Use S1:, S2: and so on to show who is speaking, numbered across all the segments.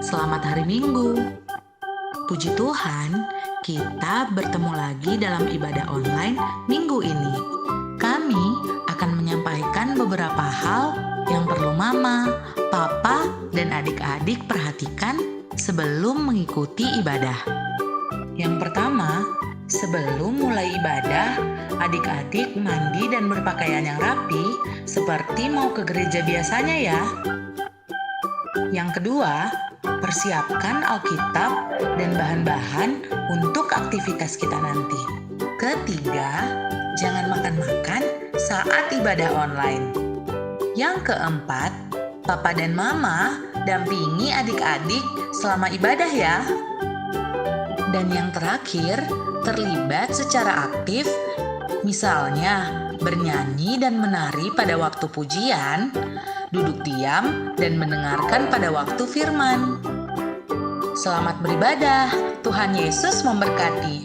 S1: Selamat hari Minggu. Puji Tuhan, kita bertemu lagi dalam ibadah online minggu ini. Kami akan menyampaikan beberapa hal yang perlu mama, papa, dan adik-adik perhatikan sebelum mengikuti ibadah. Yang pertama, sebelum mulai ibadah, adik-adik mandi dan berpakaian yang rapi seperti mau ke gereja biasanya ya. Yang kedua, persiapkan Alkitab dan bahan-bahan untuk aktivitas kita nanti. Ketiga, jangan makan-makan saat ibadah online. Yang keempat, papa dan mama dampingi adik-adik selama ibadah ya. Dan yang terakhir, terlibat secara aktif, misalnya bernyanyi dan menari pada waktu pujian, duduk diam dan mendengarkan pada waktu firman. Selamat beribadah, Tuhan Yesus memberkati.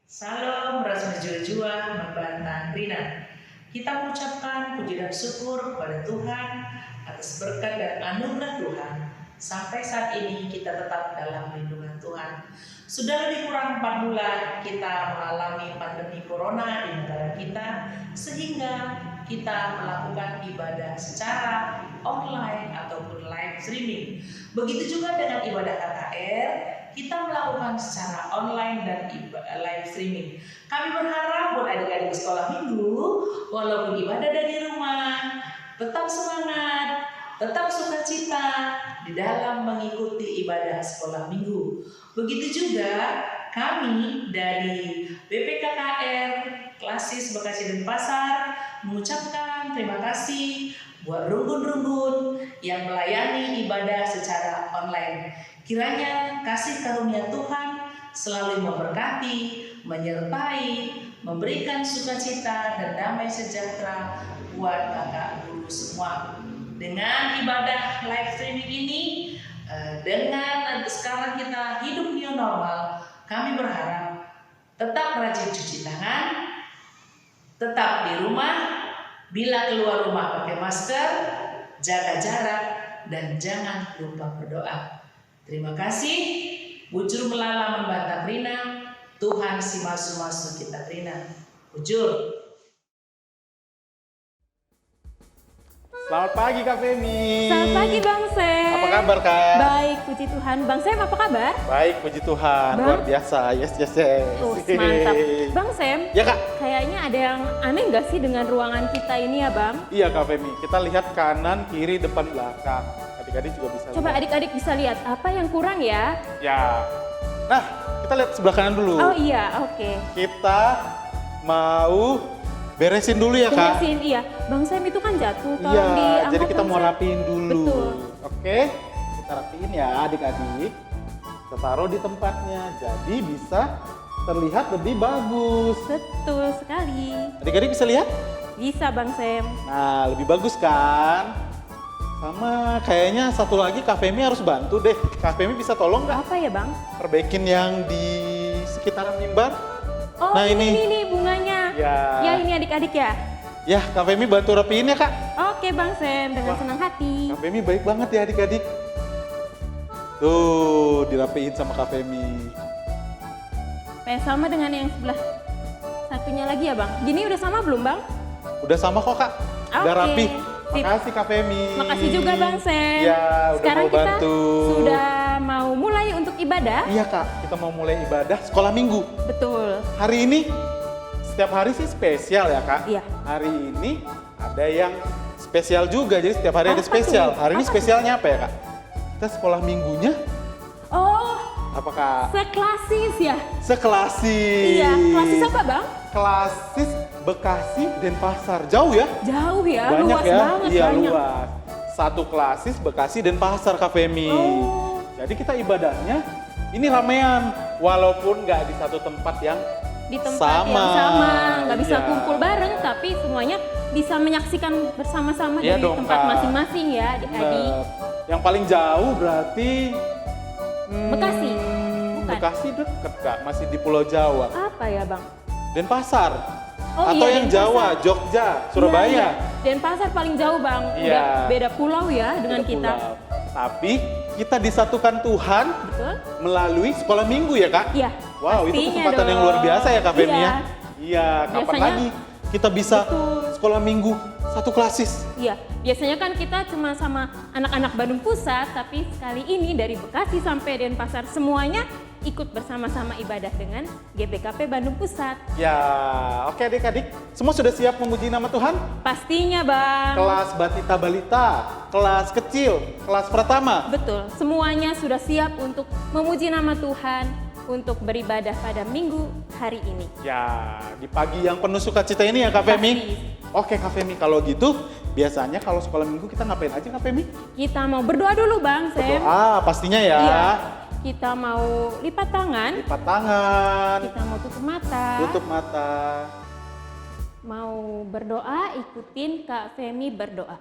S2: Salam Rasmajua membantah Rina. Kita mengucapkan puji dan syukur kepada Tuhan atas berkat dan anugerah Tuhan. Sampai saat ini kita tetap dalam lindungan Tuhan. Sudah lebih kurang 4 bulan kita mengalami pandemi corona di negara kita, sehingga kita melakukan ibadah secara online ataupun live streaming. Begitu juga dengan ibadah KKR, kita melakukan secara online dan live streaming. Kami berharap buat adik-adik sekolah minggu, walaupun ibadah dari rumah, tetap semangat, tetap sukacita di dalam mengikuti ibadah sekolah minggu. Begitu juga kami dari BPKKR Klasis Bekasi Denpasar mengucapkan terima kasih buat rumpun-rumpun yang melayani ibadah secara online. Kiranya kasih karunia Tuhan selalu memberkati, menyertai, memberikan sukacita dan damai sejahtera buat kakak guru semua. Dengan ibadah live streaming ini, dengan sekarang kita hidup new normal, kami berharap tetap rajin cuci tangan, tetap di rumah, bila keluar rumah pakai masker, jaga jarak, dan jangan lupa berdoa. Terima kasih, bujur melala membantah Rina, Tuhan si masu-masu kita Rina. Bujur.
S3: Selamat pagi Kak Femi.
S4: Selamat pagi Bang Sem.
S3: Apa kabar Kak?
S4: Baik, puji Tuhan. Bang Sem apa kabar?
S3: Baik, puji Tuhan.
S4: Bang?
S3: Luar biasa. Yes.
S4: Mantap. Bang Sem,
S3: Ya Kak?
S4: kayaknya ada yang aneh nggak sih dengan ruangan kita ini ya Bang?
S3: Iya Kak Femi. Kita lihat kanan, kiri, depan, belakang. Adik-adik juga bisa
S4: Coba
S3: lihat.
S4: adik-adik bisa lihat apa yang kurang ya?
S3: Ya. Nah, kita lihat sebelah kanan dulu.
S4: Oh iya, oke.
S3: Kita mau beresin dulu ya Kak?
S4: Beresin, iya. Bang Sem itu kan jatuh, tolong
S3: Iya,
S4: diangkat.
S3: jadi kita
S4: Bang
S3: mau
S4: Sem.
S3: rapiin dulu.
S4: Betul.
S3: Oke, kita rapiin ya adik-adik. Kita taruh di tempatnya, jadi bisa terlihat lebih bagus.
S4: Betul sekali.
S3: Adik-adik bisa lihat?
S4: Bisa Bang Sem.
S3: Nah, lebih bagus kan? Sama kayaknya satu lagi Kak Femi harus bantu deh. Kak Femi bisa tolong nggak
S4: Apa ya Bang?
S3: perbaikin yang di sekitaran mimbar?
S4: Oh
S3: Nah,
S4: ini bunganya.
S3: Ya.
S4: Ya ini adik-adik ya.
S3: Ya, Kak Femi bantu rapiin ya Kak.
S4: Oke Bang Sem, dengan
S3: Wah.
S4: senang hati.
S3: Kak Femi baik banget ya adik-adik. Tuh, dirapiin sama Kak Femi.
S4: Sama dengan yang sebelah satunya lagi ya Bang. Gini udah sama belum Bang?
S3: Udah sama kok Kak, udah
S4: Oke,
S3: rapi.
S4: sip.
S3: Makasih Kak Femi.
S4: Makasih juga Bang Sem.
S3: Ya, udah
S4: Sekarang
S3: mau
S4: kita
S3: bantu.
S4: sudah mau mulai untuk ibadah.
S3: Iya Kak, kita mau mulai ibadah sekolah minggu.
S4: Betul.
S3: Hari ini, setiap hari sih spesial ya Kak.
S4: Iya.
S3: Hari ini ada yang spesial juga, jadi setiap hari ada
S4: Apa
S3: spesial.
S4: tuh?
S3: Hari ini
S4: Apa tuh?
S3: spesialnya apa ya Kak? Kita sekolah minggunya,
S4: Oh,
S3: apa Kak?
S4: seklasis ya?
S3: Sekelasis.
S4: Iya, klasis apa Bang?
S3: Klasis Bekasi Denpasar. Jauh ya?
S4: Jauh ya,
S3: Banyak
S4: luas
S3: ya?
S4: banget.
S3: Iya
S4: banyak.
S3: luas. Satu klasis Bekasi Denpasar Kak Femi.
S4: Oh.
S3: Jadi kita ibadahnya ini ramean, walaupun nggak di satu tempat yang
S4: Di tempat
S3: sama.
S4: yang sama, nggak bisa
S3: Iya.
S4: kumpul bareng, tapi semuanya bisa menyaksikan bersama-sama
S3: Iya
S4: dari
S3: dong,
S4: tempat
S3: Kak.
S4: masing-masing ya adik-adik.
S3: Yang paling jauh berarti
S4: Bekasi? Bukan.
S3: Bekasi deket Kak, masih di Pulau Jawa.
S4: Apa ya Bang?
S3: Denpasar.
S4: Oh
S3: Atau
S4: iya,
S3: yang
S4: Denpasar.
S3: Jawa, Jogja, Surabaya.
S4: Iya, iya. Denpasar paling jauh Bang.
S3: Iya.
S4: Udah beda pulau ya dengan
S3: Beda
S4: kita.
S3: pulau. Tapi kita disatukan Tuhan
S4: Betul?
S3: melalui sekolah minggu ya Kak?
S4: Iya.
S3: Wow, itu
S4: pastinya
S3: kesempatan yang
S4: dong.
S3: luar biasa ya Kak Femi
S4: Iya.
S3: ya? Iya, kapan
S4: Biasanya-
S3: lagi kita bisa
S4: Betul.
S3: sekolah minggu satu klasis?
S4: Iya, biasanya kan kita cuma sama anak-anak Bandung Pusat, tapi sekali ini dari Bekasi sampai Denpasar semuanya ikut bersama-sama ibadah dengan GBKP Bandung Pusat.
S3: Ya, oke adik-adik, semua sudah siap memuji nama Tuhan?
S4: Pastinya Bang.
S3: Kelas Batita Balita, kelas kecil, kelas pertama.
S4: Betul, semuanya sudah siap untuk memuji nama Tuhan, untuk beribadah pada minggu hari ini.
S3: Ya, di pagi yang penuh sukacita ini ya Kak Femi?
S4: Pasti.
S3: Oke Kak Femi, kalau gitu biasanya kalau sekolah minggu kita ngapain aja Kak Femi?
S4: Kita mau berdoa dulu Bang Sam.
S3: Berdoa pastinya ya.
S4: Iya. Kita mau lipat tangan,
S3: Lipat tangan,
S4: kita mau tutup mata.
S3: tutup mata.
S4: Mau berdoa, ikutin Kak Femi berdoa.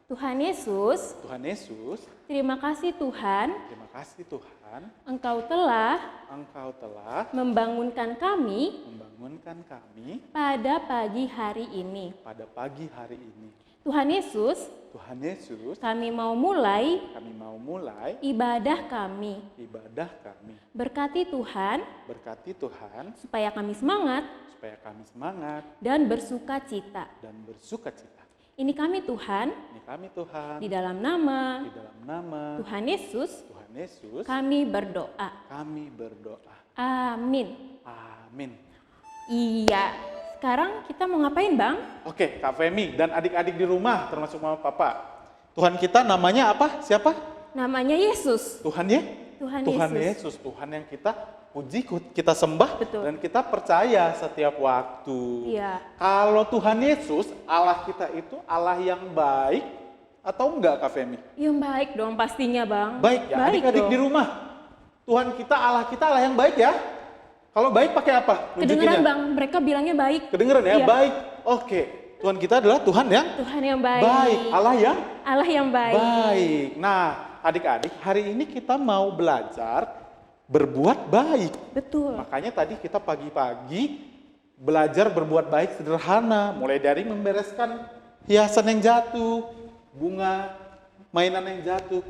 S4: Tuhan Yesus,
S3: Tuhan Yesus,
S4: terima kasih Tuhan,
S3: terima kasih Tuhan,
S4: Engkau telah
S3: Engkau telah
S4: membangunkan kami
S3: membangunkan kami
S4: pada pagi hari ini.
S3: pada pagi hari ini.
S4: Tuhan Yesus,
S3: Tuhan Yesus,
S4: kami mau mulai
S3: kami mau mulai
S4: ibadah kami.
S3: ibadah kami.
S4: Berkati Tuhan,
S3: Berkati Tuhan
S4: supaya kami semangat
S3: supaya kami semangat
S4: dan bersuka cita.
S3: dan bersuka cita.
S4: Ini kami Tuhan,
S3: Ini kami Tuhan,
S4: di dalam nama
S3: di dalam nama
S4: Tuhan Yesus,
S3: Tuhan Yesus,
S4: kami berdoa.
S3: kami berdoa.
S4: Amin.
S3: Amin.
S4: Iya, sekarang kita mau ngapain Bang?
S3: Oke, Kak Femi dan adik-adik di rumah termasuk mama papa. Tuhan kita namanya apa? Siapa?
S4: Namanya Yesus.
S3: Tuhan ya?
S4: Tuhan
S3: Yesus. Tuhan yang kita puji, kita sembah,
S4: Betul.
S3: dan kita percaya setiap waktu.
S4: Iya.
S3: Kalau Tuhan Yesus, Allah kita itu Allah yang baik atau enggak Kak Femi?
S4: Yang baik dong pastinya Bang.
S3: Baik ya, adik-adik
S4: dong.
S3: di rumah. Tuhan kita Allah yang baik ya. Kalau baik pakai apa?
S4: Kedengeran
S3: Nunjukinnya.
S4: Bang, mereka bilangnya baik.
S3: Kedengeran ya?
S4: Iya.
S3: Baik. Oke. Tuhan kita adalah Tuhan yang
S4: Tuhan yang baik.
S3: baik. Allah yang
S4: Allah yang baik.
S3: baik. Nah, adik-adik, hari ini kita mau belajar berbuat baik.
S4: Betul.
S3: Makanya tadi kita pagi-pagi belajar berbuat baik sederhana, mulai dari membereskan hiasan yang jatuh, bunga, mainan yang jatuh.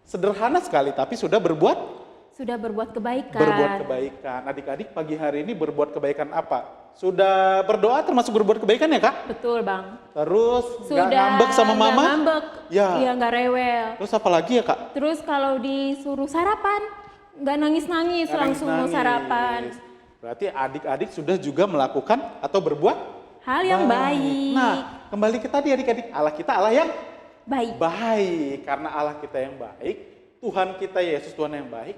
S3: Sederhana sekali, tapi sudah berbuat
S4: kebaikan.
S3: berbuat kebaikan. Adik-adik pagi hari ini berbuat kebaikan apa? Sudah berdoa termasuk berbuat kebaikan ya Kak?
S4: Betul Bang.
S3: Terus nggak
S4: Sudah
S3: ngambek sama
S4: nggak
S3: mama?
S4: ngambek.
S3: Ya.
S4: Iya, nggak rewel.
S3: Terus apa lagi ya Kak?
S4: Terus kalau disuruh sarapan, nggak nangis-nangis,
S3: Nggak
S4: langsung mau
S3: nangis-nangis.
S4: sarapan.
S3: Berarti adik-adik sudah juga melakukan atau berbuat
S4: Hal yang baik.
S3: Nah, kembali ke tadi adik-adik, Allah kita Allah yang
S4: Baik.
S3: baik. Karena Allah kita yang baik, Tuhan kita Yesus Tuhan yang baik,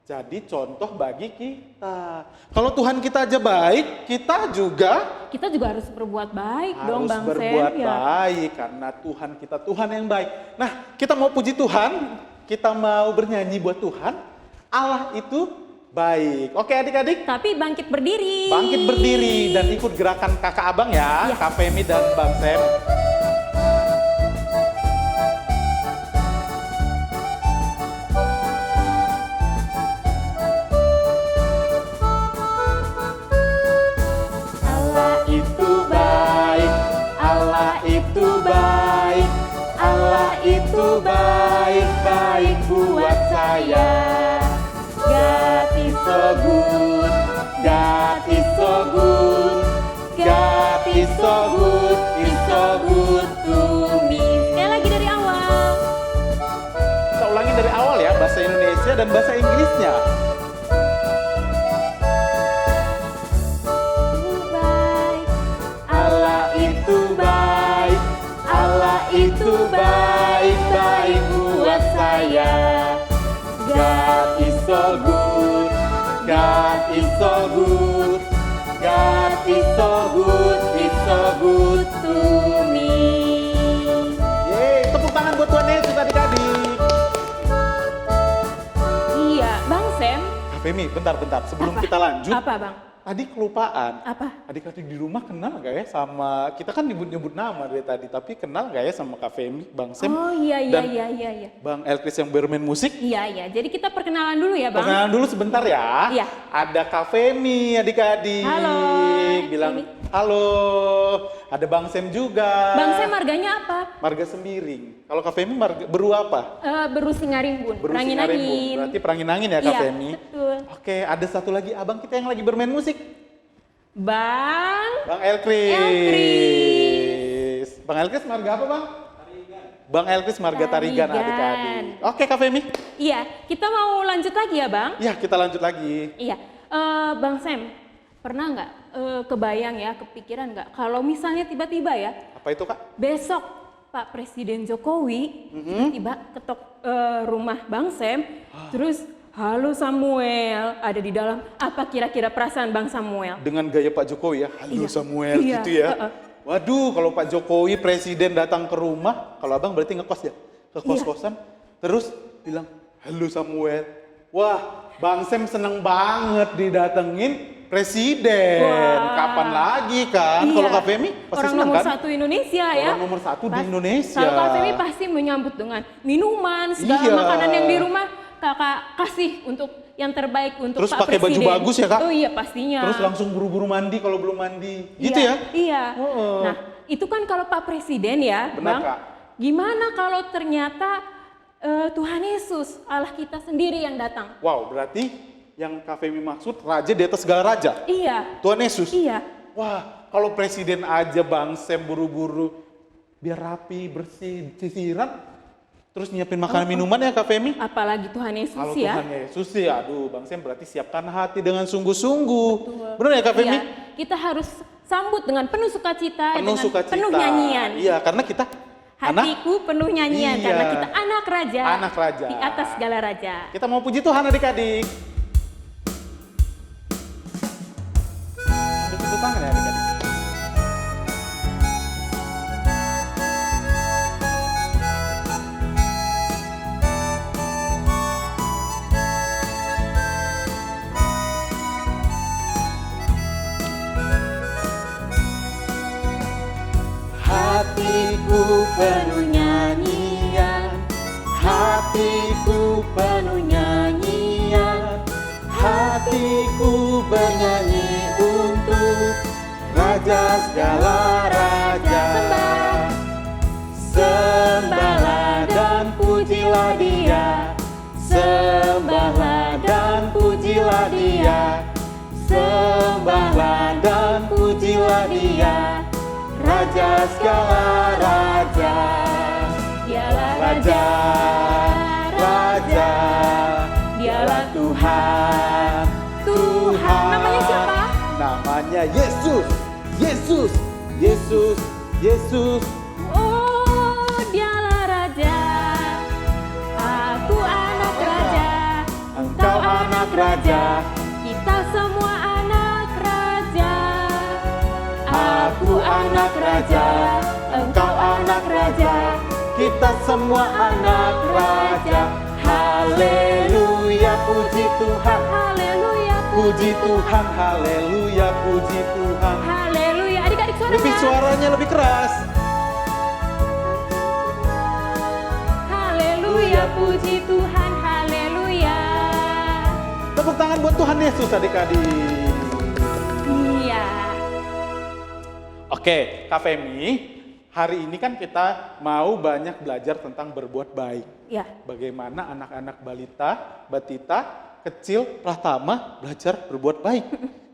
S3: jadi contoh bagi kita. Kalau Tuhan kita aja baik, kita juga
S4: Kita juga harus berbuat baik dong
S3: harus
S4: Bang
S3: berbuat
S4: Sen. Ya.
S3: baik. Karena Tuhan kita Tuhan yang baik. Nah, kita mau puji Tuhan, kita mau bernyanyi buat Tuhan, Allah itu baik. Oke adik-adik,
S4: Tapi bangkit berdiri.
S3: bangkit berdiri dan ikut gerakan kakak abang ya,
S4: Iya.
S3: Kak Femi dan Bang Sam. Allah itu baik, Allah itu baik, Allah itu baik, baik buat saya. God is so good, God is so good, God is so good, is so good to me.
S4: Sekali lagi dari awal.
S3: Kita ulangi dari awal ya, bahasa Indonesia dan bahasa Inggrisnya.
S4: Baik.
S3: Allah itu baik, Allah itu baik, baik buat saya. God is so good, God is so good, God is so good, is so good to me. Yeay, tepuk tangan buat Tuhan Yesus adik-adik.
S4: Iya, Bang Sam.
S3: Femi, bentar-bentar, sebelum kita lanjut,
S4: Apa Bang?
S3: tadi kelupaan.
S4: Apa?
S3: Adik-adik di rumah kenal gak ya sama, kita kan nyebut-nyebut nama dari tadi, tapi kenal gak ya sama Kak Femi, Bang Sam,
S4: Oh iya
S3: dan
S4: iya.
S3: Bang Elkris yang bermain musik?
S4: Iya. Jadi kita perkenalan dulu ya Bang.
S3: Perkenalan dulu sebentar ya.
S4: Iya.
S3: Ada Kak Femi adik-adik.
S4: Halo.
S3: Bilang
S4: Ini
S3: Halo, ada Bang Sam juga.
S4: Bang Sam marganya apa?
S3: Marga Sembiring. Kalau Kak Femi beru apa?
S4: Beru Singarimbun,
S3: Beru
S4: Perangin
S3: Singarimbun.
S4: Angin.
S3: Berarti perangin angin ya Kak
S4: Iya,
S3: Femi?
S4: betul.
S3: Oke, ada satu lagi abang kita yang lagi bermain musik.
S4: Bang
S3: Bang Elkris.
S4: Elkris.
S3: Bang Elkris marga apa Bang? Bang Elkris marga Tarigan
S4: Tarigan.
S3: adik-adik. Oke Kak Femi.
S4: Iya, kita mau lanjut lagi ya Bang?
S3: Ya kita lanjut lagi.
S4: Iya, Bang Sam, pernah nggak kebayang ya, kepikiran nggak kalau misalnya tiba-tiba ya
S3: Apa itu Kak?
S4: besok Pak Presiden Jokowi tiba ketok rumah Bang Sam, terus halo Samuel ada di dalam, apa kira-kira perasaan Bang Samuel?
S3: Dengan gaya Pak Jokowi ya. Halo
S4: Iya.
S3: Samuel
S4: Iya,
S3: gitu ya. Waduh, kalau Pak Jokowi presiden datang ke rumah, kalau abang berarti ngekos ya? Ke kos-kosan, terus bilang, halo Samuel. Wah, Bang Sam seneng banget didatengin presiden.
S4: Wah.
S3: Kapan lagi kan?
S4: Iya.
S3: Kalau Kak Femi pasti
S4: Orang
S3: seneng
S4: nomor
S3: kan?
S4: satu Indonesia ya.
S3: Orang nomor satu di Indonesia.
S4: Kalau Kak Femi pasti menyambut dengan minuman, segala
S3: Iya.
S4: makanan yang di rumah kakak kasih untuk yang terbaik untuk
S3: Terus
S4: Pak
S3: pakai baju
S4: Presiden.
S3: bagus ya, Kak?
S4: Oh iya pastinya.
S3: Terus langsung buru-buru mandi kalau belum mandi. Gitu
S4: Iya,
S3: ya?
S4: Iya.
S3: Oh.
S4: Nah, itu kan kalau Pak Presiden ya,
S3: Benar,
S4: Bang.
S3: Kak.
S4: Gimana kalau ternyata Tuhan Yesus, Allah kita sendiri yang datang?
S3: Wow, berarti yang Kak Femi maksud raja di atas segala raja.
S4: Iya.
S3: Tuhan Yesus.
S4: Iya.
S3: Wah, kalau presiden aja Bang Sam buru-buru biar rapi, bersih, sisiran, terus nyiapin makanan minuman ya Kak Femi.
S4: Apalagi Tuhan Yesus
S3: Kalau
S4: ya.
S3: Tuhan Yesus sih, aduh Bang Sam berarti siapkan hati dengan sungguh-sungguh. Benar ya Kak Femi?
S4: Iya, kita harus sambut dengan penuh sukacita,
S3: Penuh
S4: dengan
S3: sukacita.
S4: penuh nyanyian.
S3: Iya, karena kita anak
S4: Hatiku penuh nyanyian
S3: Iya.
S4: karena kita anak raja.
S3: Anak raja.
S4: Di atas segala raja.
S3: kita mau puji Tuhan adik-adik. Ambil tepuk tangan ya adik-adik. Hatiku penuh nyanyian, hatiku penuh nyanyian, hatiku bernyanyi untuk Raja segala raja. Sembahlah dan pujilah Dia, sembahlah dan pujilah Dia, sembahlah dan pujilah Dia. Raja segala raja,
S4: Dialah
S3: Raja, Raja,
S4: Dialah
S3: Tuhan, Tuhan.
S4: Namanya siapa?
S3: Namanya Yesus, Yesus, Yesus, Yesus.
S4: Oh, Dialah raja. Aku anak raja.
S3: Engkau anak raja,
S4: Kita semua anak raja.
S3: aku anak raja, engkau anak raja, kita semua anak raja. Haleluya, puji Tuhan,
S4: Haleluya.
S3: puji Tuhan, haleluya, puji Tuhan.
S4: Haleluya. Adik-adik
S3: Lebih suaranya lebih keras.
S4: Haleluya, puji Tuhan. Haleluya.
S3: Tepuk tangan buat Tuhan Yesus adik-adik.
S4: Iya.
S3: Oke, Kak Femi, hari ini kan kita mau banyak belajar tentang berbuat baik.
S4: Ya.
S3: Bagaimana anak-anak balita, batita, kecil, pratama belajar berbuat baik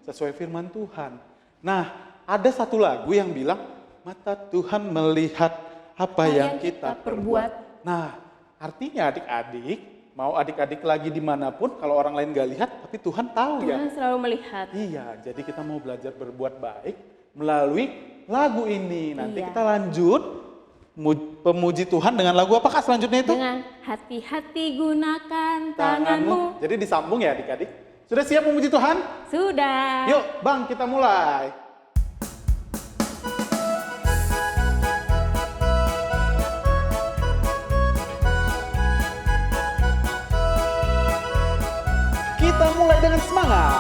S3: sesuai firman Tuhan. Nah, ada satu lagu yang bilang, mata Tuhan melihat apa yang kita perbuat. Nah, artinya adik-adik, mau adik-adik lagi dimanapun, kalau orang lain gak lihat, tapi Tuhan tahu ya.
S4: Tuhan selalu melihat.
S3: Iya, jadi kita mau belajar berbuat baik melalui lagu ini. Nanti
S4: Iya.
S3: kita lanjut pemuji Tuhan dengan lagu apa Kak selanjutnya itu?
S4: Dengan hati-hati gunakan tanganmu.
S3: Jadi disambung ya adik-adik. Sudah siap memuji Tuhan?
S4: Sudah.
S3: Yuk Bang, kita mulai. Kita mulai dengan semangat.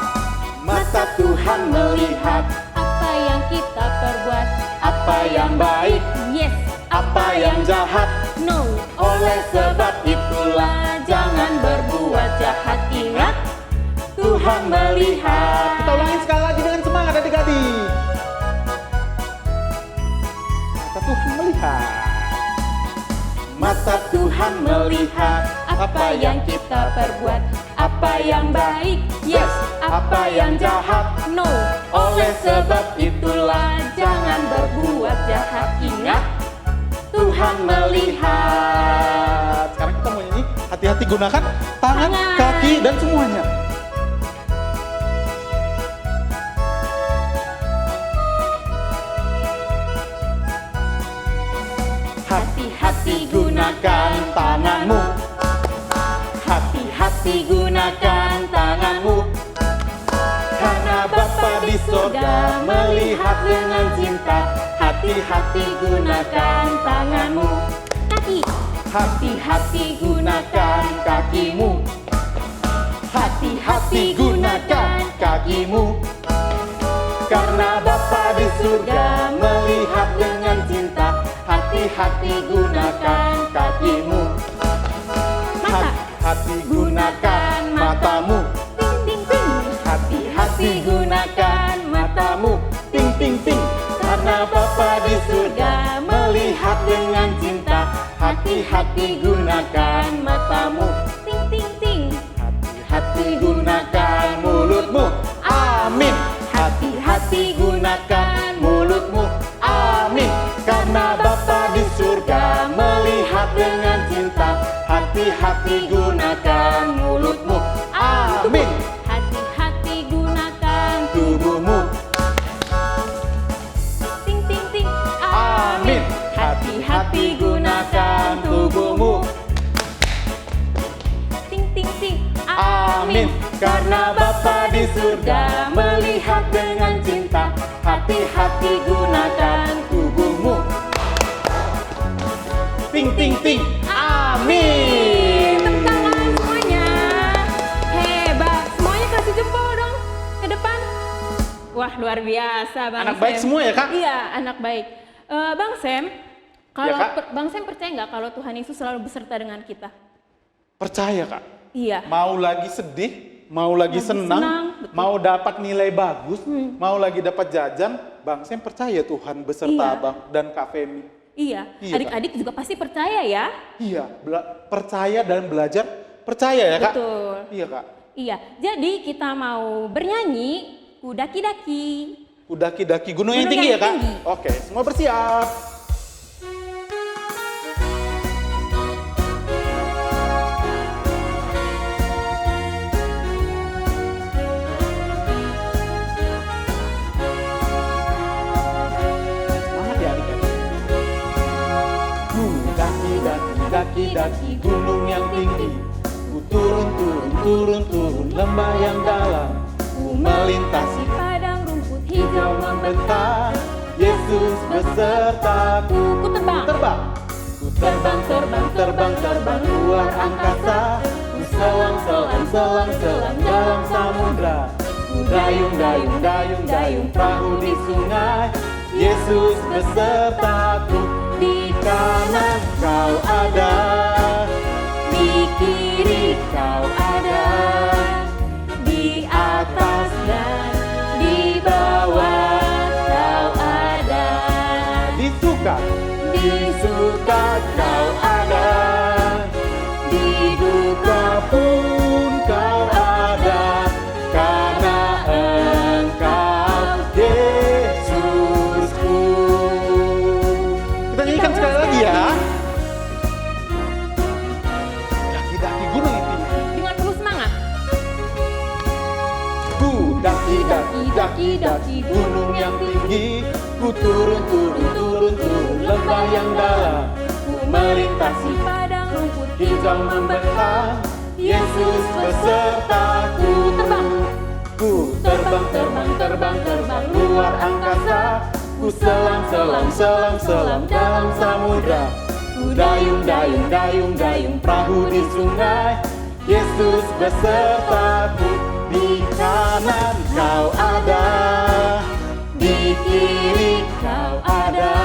S3: Mata Tuhan melihat
S4: apa yang kita perbuat,
S3: apa yang baik,
S4: yes,
S3: apa yang jahat.
S4: no.
S3: Oleh sebab itulah jangan berbuat jahat. Ingat, Tuhan melihat. Kita ulangin sekali lagi dengan semangat adik-adik. Tuhan melihat. Mata Tuhan melihat
S4: apa yang kita perbuat, apa yang baik, yes, apa yang jahat, no.
S3: Oleh sebab itulah
S4: Jangan berbuat jahat, ingat
S3: Tuhan melihat. Sekarang kita mau nyanyi, hati-hati gunakan tangan,
S4: Tangan.
S3: kaki, dan semuanya. Hati-hati gunakan tanganmu. Hati-hati gunakan tanganmu. Karena Bapa di surga melihat dengan cinta. Hati-hati gunakan tanganmu.
S4: kaki.
S3: Hati-hati gunakan kakimu. Hati-hati gunakan kakimu. Karena Bapa di surga melihat dengan cinta. Hati-hati gunakan kakimu.
S4: Mata.
S3: Hati gunakan matamu.
S4: Ting ting ting.
S3: Hati-hati gunakan matamu. Ting ting ting. Karena Bapa di surga melihat dengan cinta. Hati-hati gunakan matamu.
S4: Ting ting ting.
S3: Hati-hati gunakan mulutmu. Amin. Hati-hati gunakan mulutmu. Amin. Karena Bapa di surga melihat dengan cinta. Hati-hati gunakan mulutmu. Amin.
S4: Hati-hati gunakan
S3: Tubuhmu.
S4: ting ting ting.
S3: Amin. Hati-hati gunakan tubuhmu.
S4: Ting ting ting.
S3: Amin. Karena Bapa di surga melihat dengan cinta. Hati-hati gunakan tubuhmu. Ting ting ting. Amin.
S4: Tepuk tangan semuanya. Hebat. Semuanya kasih jempol dong ke depan. Wah, luar biasa Bang
S3: Anak
S4: Sam.
S3: baik semua ya, Kak?
S4: Iya, anak baik. Bang Sam, kalau
S3: Kak?
S4: Bang Sam percaya nggak kalau Tuhan Yesus selalu beserta dengan kita?
S3: Percaya, Kak.
S4: Iya.
S3: Mau lagi sedih, mau lagi senang,
S4: betul.
S3: mau dapat nilai bagus, mau lagi dapat jajan, Bang Sam percaya Tuhan beserta
S4: Iya.
S3: Abang dan Kak Femi.
S4: Iya.
S3: Iya,
S4: Adik-adik juga pasti percaya ya.
S3: Iya, percaya dan belajar percaya ya, Kak?
S4: Betul.
S3: Iya, Kak.
S4: Iya. Jadi kita mau bernyanyi Kudaki-daki.
S3: Daki-daki gunung yang
S4: Gunung
S3: tinggi
S4: yang
S3: ya, Kak?
S4: tinggi.
S3: Oke, semua bersiap. Semangat ya adik-adik. Daki-daki gunung yang tinggi. Ku turun lembah yang dalam. Ku melintasi
S4: Padang rumput hijau
S3: membentang. Yesus besertaku.
S4: Ku terbang.
S3: Ku terbang luar angkasa. Ku selam dalam samudra. Ku dayung perahu di sungai. Yesus besertaku. Di kanan kau ada,
S4: Di kiri
S3: kau ada,
S4: di atas dan di bawah kau ada.
S3: di suka kau ada, di duka pun kau ada, karena Engkau Yesusku. Kita nyanyikan sekali lagi ya. Daki-daki gunung yang tinggi.
S4: Dengan penuh semangat.
S3: Ku daki-daki gunung yang tinggi. Ku turun lembah yang dalam. Ku melintasi
S4: Padang rumput
S3: hijau membentang. Yesus besertaku. Ku terbang luar angkasa. Ku selam dalam samudra. Ku dayung perahu di sungai. Yesus besertaku. Di kanan kau ada, di kiri kau ada,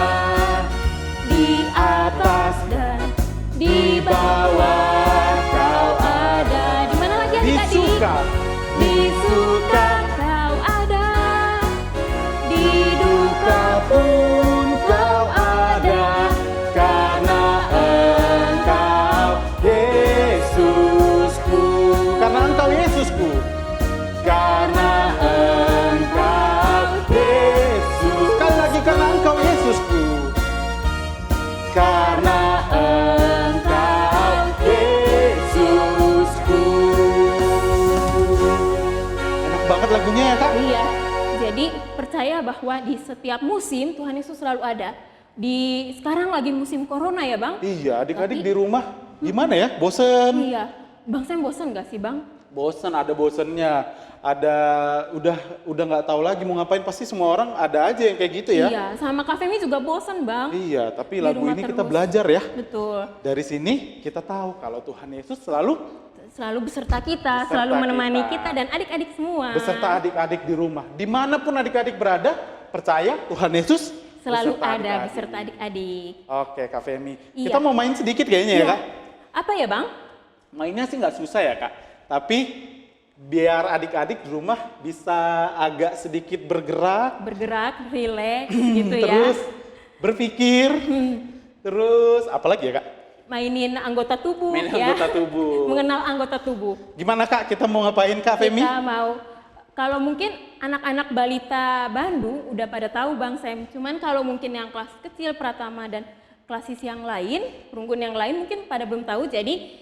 S3: di atas
S4: dan
S3: di bawah kau ada.
S4: di mana lagi
S3: Di
S4: adik-adik?
S3: suka
S4: Kau ada.
S3: di duka pun kau ada, lagunya ya Kak?
S4: Iya. Jadi percaya bahwa di setiap musim Tuhan Yesus selalu ada. Sekarang lagi musim corona ya Bang?
S3: Iya, adik-adik di rumah gimana ya? Bosen?
S4: Iya. Bang Sam bosan gak sih Bang?
S3: Bosen, ada bosennya. Ada udah nggak tahu lagi mau ngapain, pasti semua orang ada aja yang kayak gitu ya.
S4: Iya, sama Kak Femi juga bosan Bang.
S3: Iya, tapi
S4: Di
S3: lagu
S4: rumah
S3: ini kita
S4: terus.
S3: belajar ya.
S4: Betul.
S3: Dari sini kita tahu kalau Tuhan Yesus selalu
S4: Beserta kita,
S3: Beserta
S4: selalu menemani
S3: kita.
S4: kita dan adik-adik semua.
S3: beserta adik-adik di rumah. Dimanapun adik-adik berada, percaya Tuhan Yesus
S4: Selalu
S3: beserta
S4: ada
S3: adik-adik.
S4: beserta adik-adik.
S3: Oke Kak Femi,
S4: Iya.
S3: kita mau main sedikit kayaknya ya
S4: Iya.
S3: Kak.
S4: Apa ya Bang?
S3: Mainnya sih nggak susah ya Kak, tapi biar adik-adik di rumah bisa agak sedikit bergerak,
S4: Bergerak, rileks gitu ya.
S3: terus berpikir, terus apa lagi ya Kak?
S4: Mainin anggota tubuh
S3: Main
S4: ya.
S3: anggota tubuh.
S4: Mengenal anggota tubuh.
S3: Gimana Kak, kita mau ngapain Kak Femi?
S4: Kita mau, kalau mungkin anak-anak balita Bandung udah pada tahu Bang Sam. Cuman kalau mungkin yang kelas kecil, pratama dan klasis yang lain, perunggun yang lain mungkin pada belum tahu. Jadi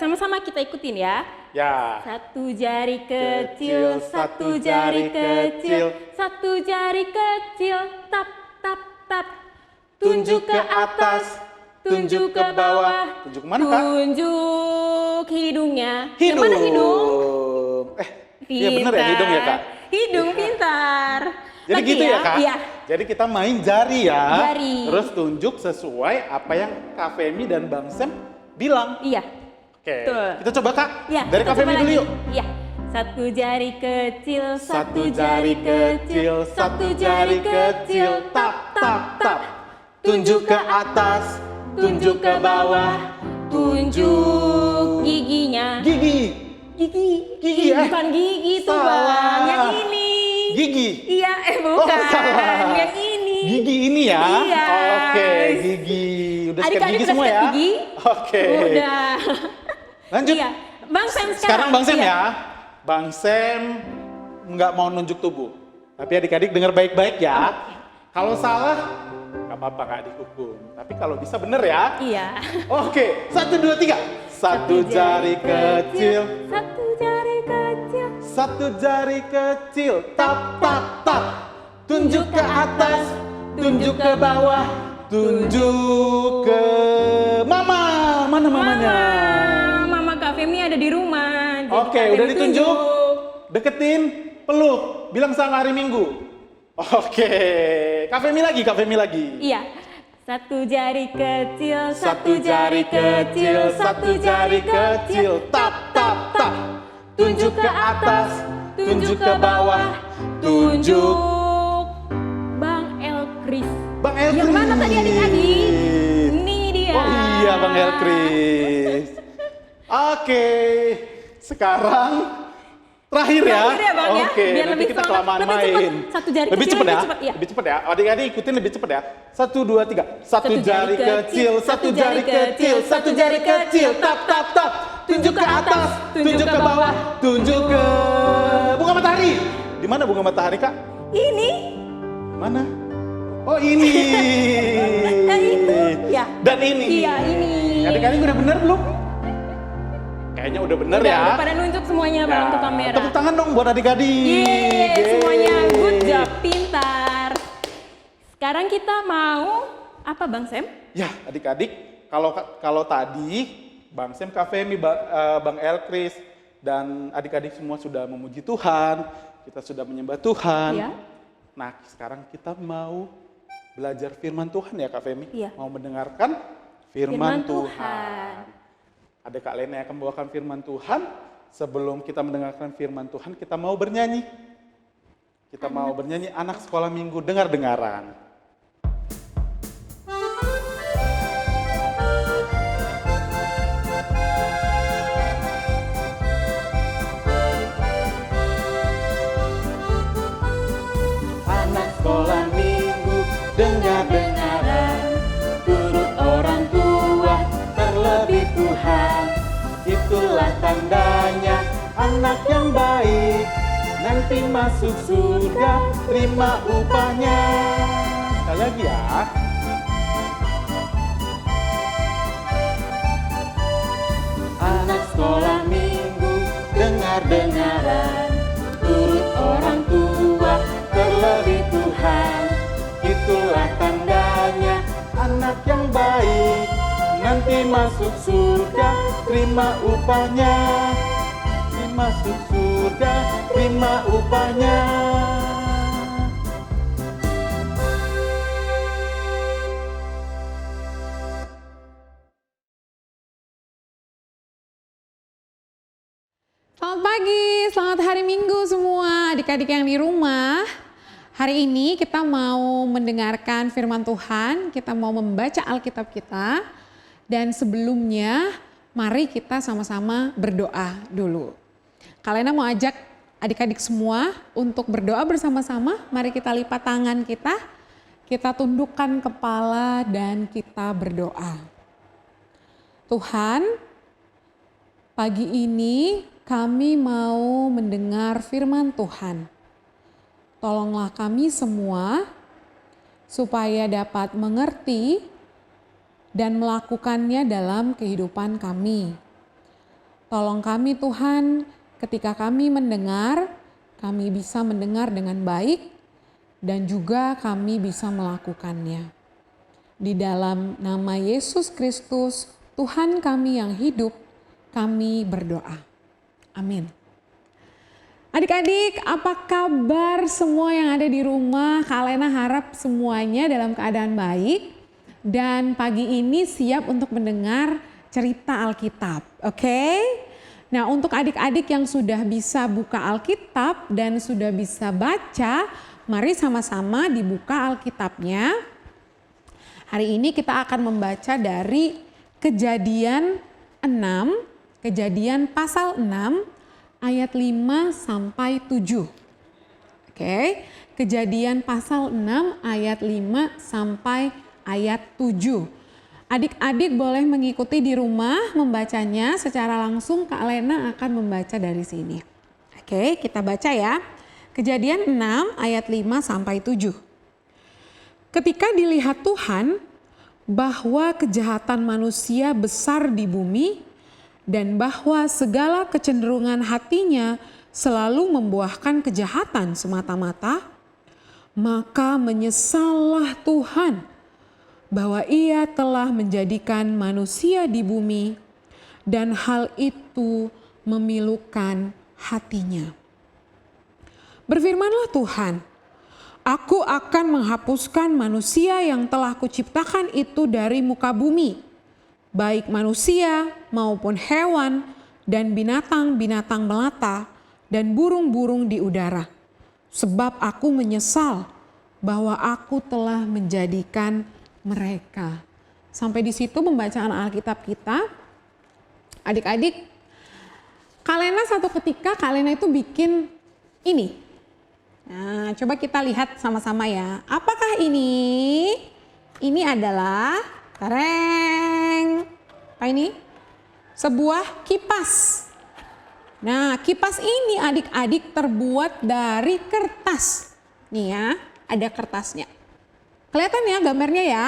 S4: sama-sama kita ikutin ya.
S3: Ya.
S4: Satu jari kecil, satu jari kecil, satu jari kecil, tap tap tap. Tunjuk ke atas, tunjuk ke bawah.
S3: Tunjuk kemana Kak?
S4: Tunjuk hidungnya. Yang mana hidung?
S3: Iya bener ya, hidung ya Kak?
S4: Hidung pintar.
S3: Jadi
S4: Lagi
S3: gitu ya Kak?
S4: Iya.
S3: Jadi kita main jari ya.
S4: Jari.
S3: Terus tunjuk sesuai apa yang Kak Femi dan Bang Sam bilang.
S4: Iya.
S3: Oke,
S4: Betul.
S3: kita coba Kak.
S4: Iya.
S3: Dari
S4: kita
S3: Kak Femi
S4: coba
S3: dulu
S4: lagi.
S3: yuk.
S4: Iya. Satu jari kecil,
S3: Satu jari kecil, satu jari kecil, tap tap tap. Tunjuk ke atas, tunjuk ke bawah,
S4: tunjuk giginya.
S3: Gigi,
S4: Gigi.
S3: Gigi,
S4: Bukan gigi itu
S3: salah.
S4: Bang, yang ini.
S3: gigi.
S4: Iya, bukan.
S3: salah.
S4: Yang ini.
S3: Gigi ini ya?
S4: Iya.
S3: Oke, gigi. Udah sikat
S4: Adik-adik
S3: gigi
S4: udah
S3: semua
S4: sikat
S3: ya?
S4: gigi?
S3: Oke.
S4: Udah.
S3: Lanjut.
S4: Iya. Bang Sam
S3: Sekarang Bang Sam
S4: Iya.
S3: ya. Bang Sam nggak mau nunjuk tubuh. Tapi adik-adik dengar baik-baik ya. Kalau salah, nggak apa-apa nggak dihukum. Tapi kalau bisa bener ya.
S4: Iya.
S3: Oke, 1, 2, 3. Satu jari kecil,
S4: Satu jari kecil.
S3: satu jari kecil, tap tap tap. Tunjuk ke atas, tunjuk ke bawah, tunjuk ke mama. Mana mamanya?
S4: Mama Kak Femi ada di rumah. Jadi
S3: Oke,
S4: Kak Femi
S3: udah ditunjuk. Deketin, peluk, bilang selamat hari Minggu. Oke, Kak Femi lagi, Kak Femi lagi.
S4: Iya. Satu jari kecil,
S3: Satu jari kecil, satu jari kecil, tap tap tap. Tunjuk ke atas, tunjuk ke bawah, tunjuk.
S4: Bang Elkris.
S3: Bang Elkris.
S4: Yang mana tadi adik-adik? Ini dia.
S3: Oh iya, Bang Elkris. Oke, sekarang terakhir ya.
S4: Terakhir ya, Bang, ya.
S3: Oke,
S4: Biar
S3: nanti
S4: lebih
S3: kita
S4: semangat,
S3: kelamaan
S4: lebih
S3: main.
S4: cepat. Satu jari
S3: lebih
S4: kecil,
S3: cepat
S4: lebih
S3: ya.
S4: cepat, iya.
S3: Lebih cepat ya. Adik-adik ikutin lebih cepat ya. 1, 2, 3. Satu jari kecil, satu jari kecil, satu jari kecil, tap tap tap. Tunjuk ke atas, tunjuk ke bawah, tunjuk ke bunga matahari. Di mana bunga matahari, Kak?
S4: Ini.
S3: Mana? Oh ini.
S4: Itu. Ya.
S3: Dan ini.
S4: Iya, ini.
S3: Adik-adik udah bener belum? Kayaknya udah bener ya.
S4: Udah pada nunjuk semuanya Bang untuk kamera.
S3: Tepuk tangan dong buat adik-adik.
S4: Yeay,
S3: Yeay.
S4: semuanya good job, pintar. Sekarang kita mau apa Bang Sam?
S3: Ya adik-adik, kalau tadi Bang Sam, Kak Femi, Bang Elkris, dan adik-adik semua sudah memuji Tuhan, kita sudah menyembah Tuhan.
S4: Iya.
S3: Nah sekarang kita mau belajar firman Tuhan ya Kak Femi.
S4: Iya.
S3: Mau mendengarkan
S4: Firman
S3: firman,
S4: Tuhan.
S3: Tuhan. Ada Kak Lena yang akan membawakan firman Tuhan. Sebelum kita mendengarkan firman Tuhan, kita mau bernyanyi. Kita mau bernyanyi anak sekolah minggu dengar-dengaran. Anak sekolah minggu dengar-dengaran, turut orang tua terlebih Tuhan. Itulah tandanya anak yang baik, nanti masuk surga terima upahnya. Sekali lagi ya. Anak sekolah minggu dengar-dengaran, turut orang nanti masuk surga, terima upahnya. Masuk surga, terima upahnya.
S5: Selamat pagi, selamat hari Minggu semua adik-adik yang di rumah. Hari ini kita mau mendengarkan firman Tuhan, kita mau membaca Alkitab kita. Dan sebelumnya mari kita sama-sama berdoa dulu. Kalena mau ajak adik-adik semua untuk berdoa bersama-sama. Mari kita lipat tangan kita tundukkan kepala dan kita berdoa. Tuhan, pagi ini kami mau mendengar firman Tuhan. Tolonglah kami semua supaya dapat mengerti dan melakukannya dalam kehidupan kami. Tolong kami Tuhan, ketika kami mendengar, kami bisa mendengar dengan baik dan juga kami bisa melakukannya. Di dalam nama Yesus Kristus, Tuhan kami yang hidup, kami berdoa. Amin. Adik-adik, apa kabar semua yang ada di rumah? Kak Lena harap semuanya dalam keadaan baik dan pagi ini siap untuk mendengar cerita Alkitab. Oke? Nah, untuk adik-adik yang sudah bisa buka Alkitab dan sudah bisa baca, mari sama-sama dibuka Alkitabnya. Hari ini kita akan membaca dari Kejadian 6, Kejadian pasal 6 ayat 5 sampai 7. Oke, Kejadian pasal 6 ayat 5 sampai ayat 7. Adik-adik boleh mengikuti di rumah membacanya secara langsung, Kak Lena akan membaca dari sini. Oke, kita baca ya. Kejadian 6 ayat 5 sampai 7. Ketika dilihat Tuhan bahwa kejahatan manusia besar di bumi dan bahwa segala kecenderungan hatinya selalu membuahkan kejahatan semata-mata, maka menyesallah Tuhan bahwa Ia telah menjadikan manusia di bumi dan hal itu memilukan hatinya. Berfirmanlah Tuhan, Aku akan menghapuskan manusia yang telah kuciptakan itu dari muka bumi, baik manusia maupun hewan dan binatang-binatang melata dan burung-burung di udara. Sebab aku menyesal bahwa aku telah menjadikan mereka. Sampai di situ pembacaan Alkitab kita. Adik-adik, Kak Lena satu ketika Kak Lena itu bikin ini. Nah, coba kita lihat sama-sama ya. Apakah ini? Ini adalah tereng. Apa ini? Sebuah kipas. Nah, kipas ini adik-adik terbuat dari kertas. Nih ya, ada kertasnya. Kelihatan ya gambarnya ya.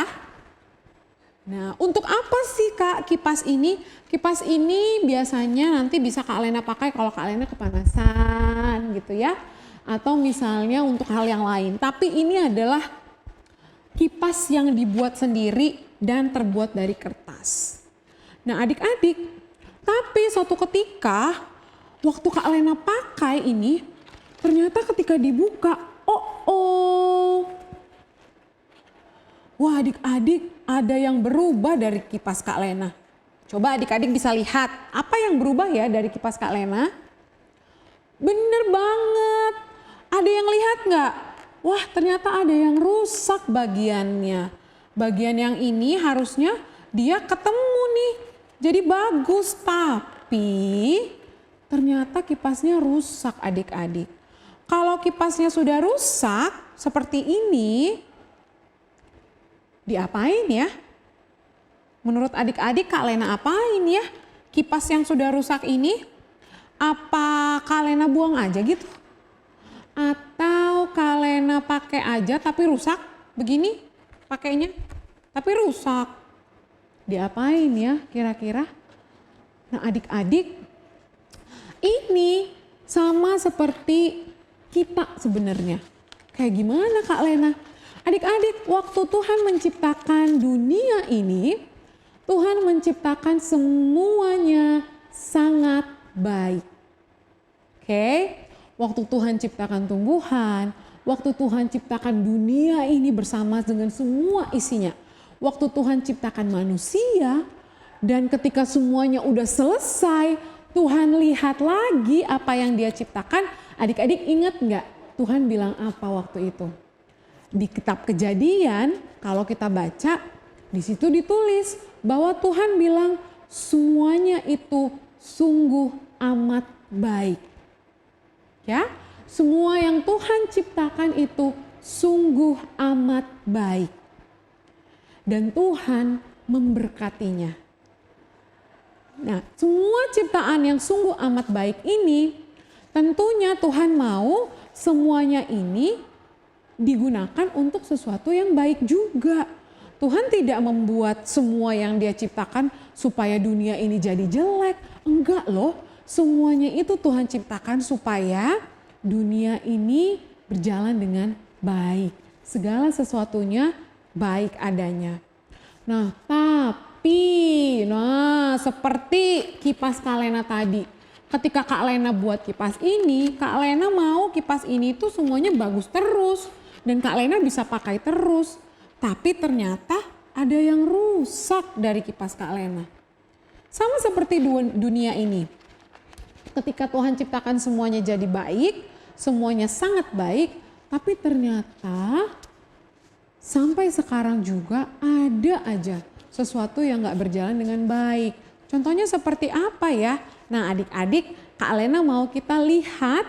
S5: Nah, untuk apa sih Kak kipas ini? Kipas ini biasanya nanti bisa Kak Lena pakai kalau Kak Lena kepanasan gitu ya. Atau misalnya untuk hal yang lain. Tapi ini adalah kipas yang dibuat sendiri dan terbuat dari kertas. Nah adik-adik, tapi suatu ketika waktu Kak Lena pakai ini, ternyata ketika dibuka, wah adik-adik ada yang berubah dari kipas Kak Lena. Coba adik-adik bisa lihat apa yang berubah ya dari kipas Kak Lena. Bener banget. Ada yang lihat nggak? Wah ternyata ada yang rusak bagiannya. Bagian yang ini harusnya dia ketemu nih. Jadi bagus, tapi ternyata kipasnya rusak adik-adik. Kalau kipasnya sudah rusak seperti ini, diapain ya? Menurut adik-adik Kak Lena apain ya? Kipas yang sudah rusak ini, apa Kak Lena buang aja gitu? Atau Kak Lena pakai aja tapi rusak begini pakainya? Tapi rusak. Diapain ya kira-kira? Nah adik-adik, ini sama seperti kita sebenarnya. Kayak gimana Kak Lena? Adik-adik, waktu Tuhan menciptakan dunia ini, Tuhan menciptakan semuanya sangat baik. Oke, waktu Tuhan ciptakan tumbuhan, waktu Tuhan ciptakan dunia ini bersama dengan semua isinya, waktu Tuhan ciptakan manusia, dan ketika semuanya udah selesai, Tuhan lihat lagi apa yang Dia ciptakan. Adik-adik ingat nggak Tuhan bilang apa waktu itu? Di kitab Kejadian, kalau kita baca, di situ ditulis bahwa Tuhan bilang semuanya itu sungguh amat baik. Ya, semua yang Tuhan ciptakan itu sungguh amat baik. Dan Tuhan memberkatinya. Nah, semua ciptaan yang sungguh amat baik ini, tentunya Tuhan mau semuanya ini digunakan untuk sesuatu yang baik juga. Tuhan tidak membuat semua yang Dia ciptakan supaya dunia ini jadi jelek. Enggak loh, semuanya itu Tuhan ciptakan supaya dunia ini berjalan dengan baik. Segala sesuatunya baik adanya. Nah, seperti kipas Kak Lena tadi. Ketika Kak Lena buat kipas ini, Kak Lena mau kipas ini tuh semuanya bagus terus. Dan Kak Lena bisa pakai terus. Tapi ternyata ada yang rusak dari kipas Kak Lena. Sama seperti dunia ini. Ketika Tuhan ciptakan semuanya jadi baik, semuanya sangat baik, tapi ternyata sampai sekarang juga ada aja sesuatu yang gak berjalan dengan baik. Contohnya seperti apa ya? Nah adik-adik, Kak Lena mau kita lihat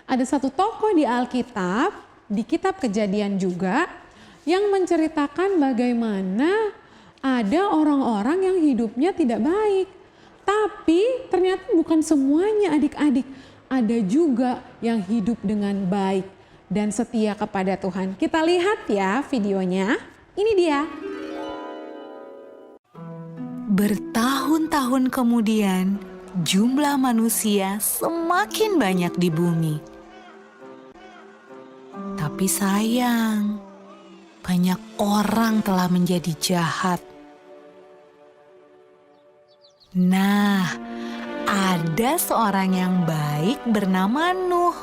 S5: ada satu tokoh di Alkitab, di kitab Kejadian juga, yang menceritakan bagaimana ada orang-orang yang hidupnya tidak baik. Tapi ternyata bukan semuanya adik-adik. Ada juga yang hidup dengan baik dan setia kepada Tuhan. Kita lihat ya videonya. Ini dia.
S1: Bertahun-tahun kemudian, jumlah manusia semakin banyak di bumi. Tapi sayang, banyak orang telah menjadi jahat. Nah, ada seorang yang baik bernama Nuh.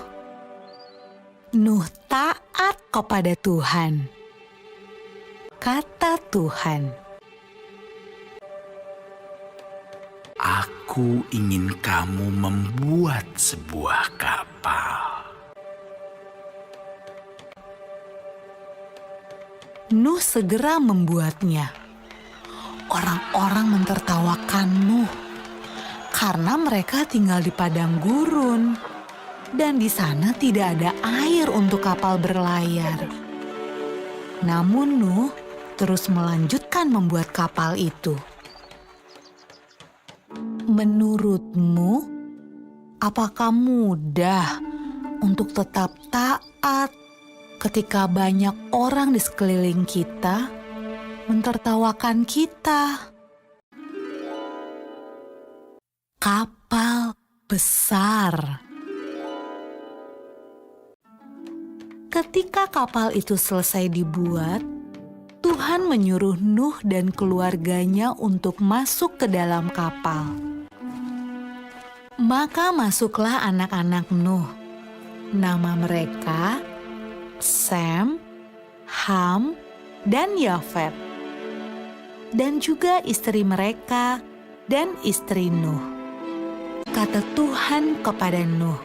S1: Nuh taat kepada Tuhan. Kata Tuhan,
S6: Aku ingin kamu membuat sebuah kapal.
S1: Nuh segera membuatnya. Orang-orang mentertawakan Nuh karena mereka tinggal di padang gurun dan di sana tidak ada air untuk kapal berlayar. Namun Nuh terus melanjutkan membuat kapal itu. Menurutmu, apakah mudah untuk tetap taat ketika banyak orang di sekeliling kita mentertawakan kita? Kapal besar. Ketika kapal itu selesai dibuat, Tuhan menyuruh Nuh dan keluarganya untuk masuk ke dalam kapal. Maka masuklah anak-anak Nuh. Nama mereka Sem, Ham, dan Yafet. Dan juga istri mereka dan istri Nuh. Kata Tuhan kepada Nuh,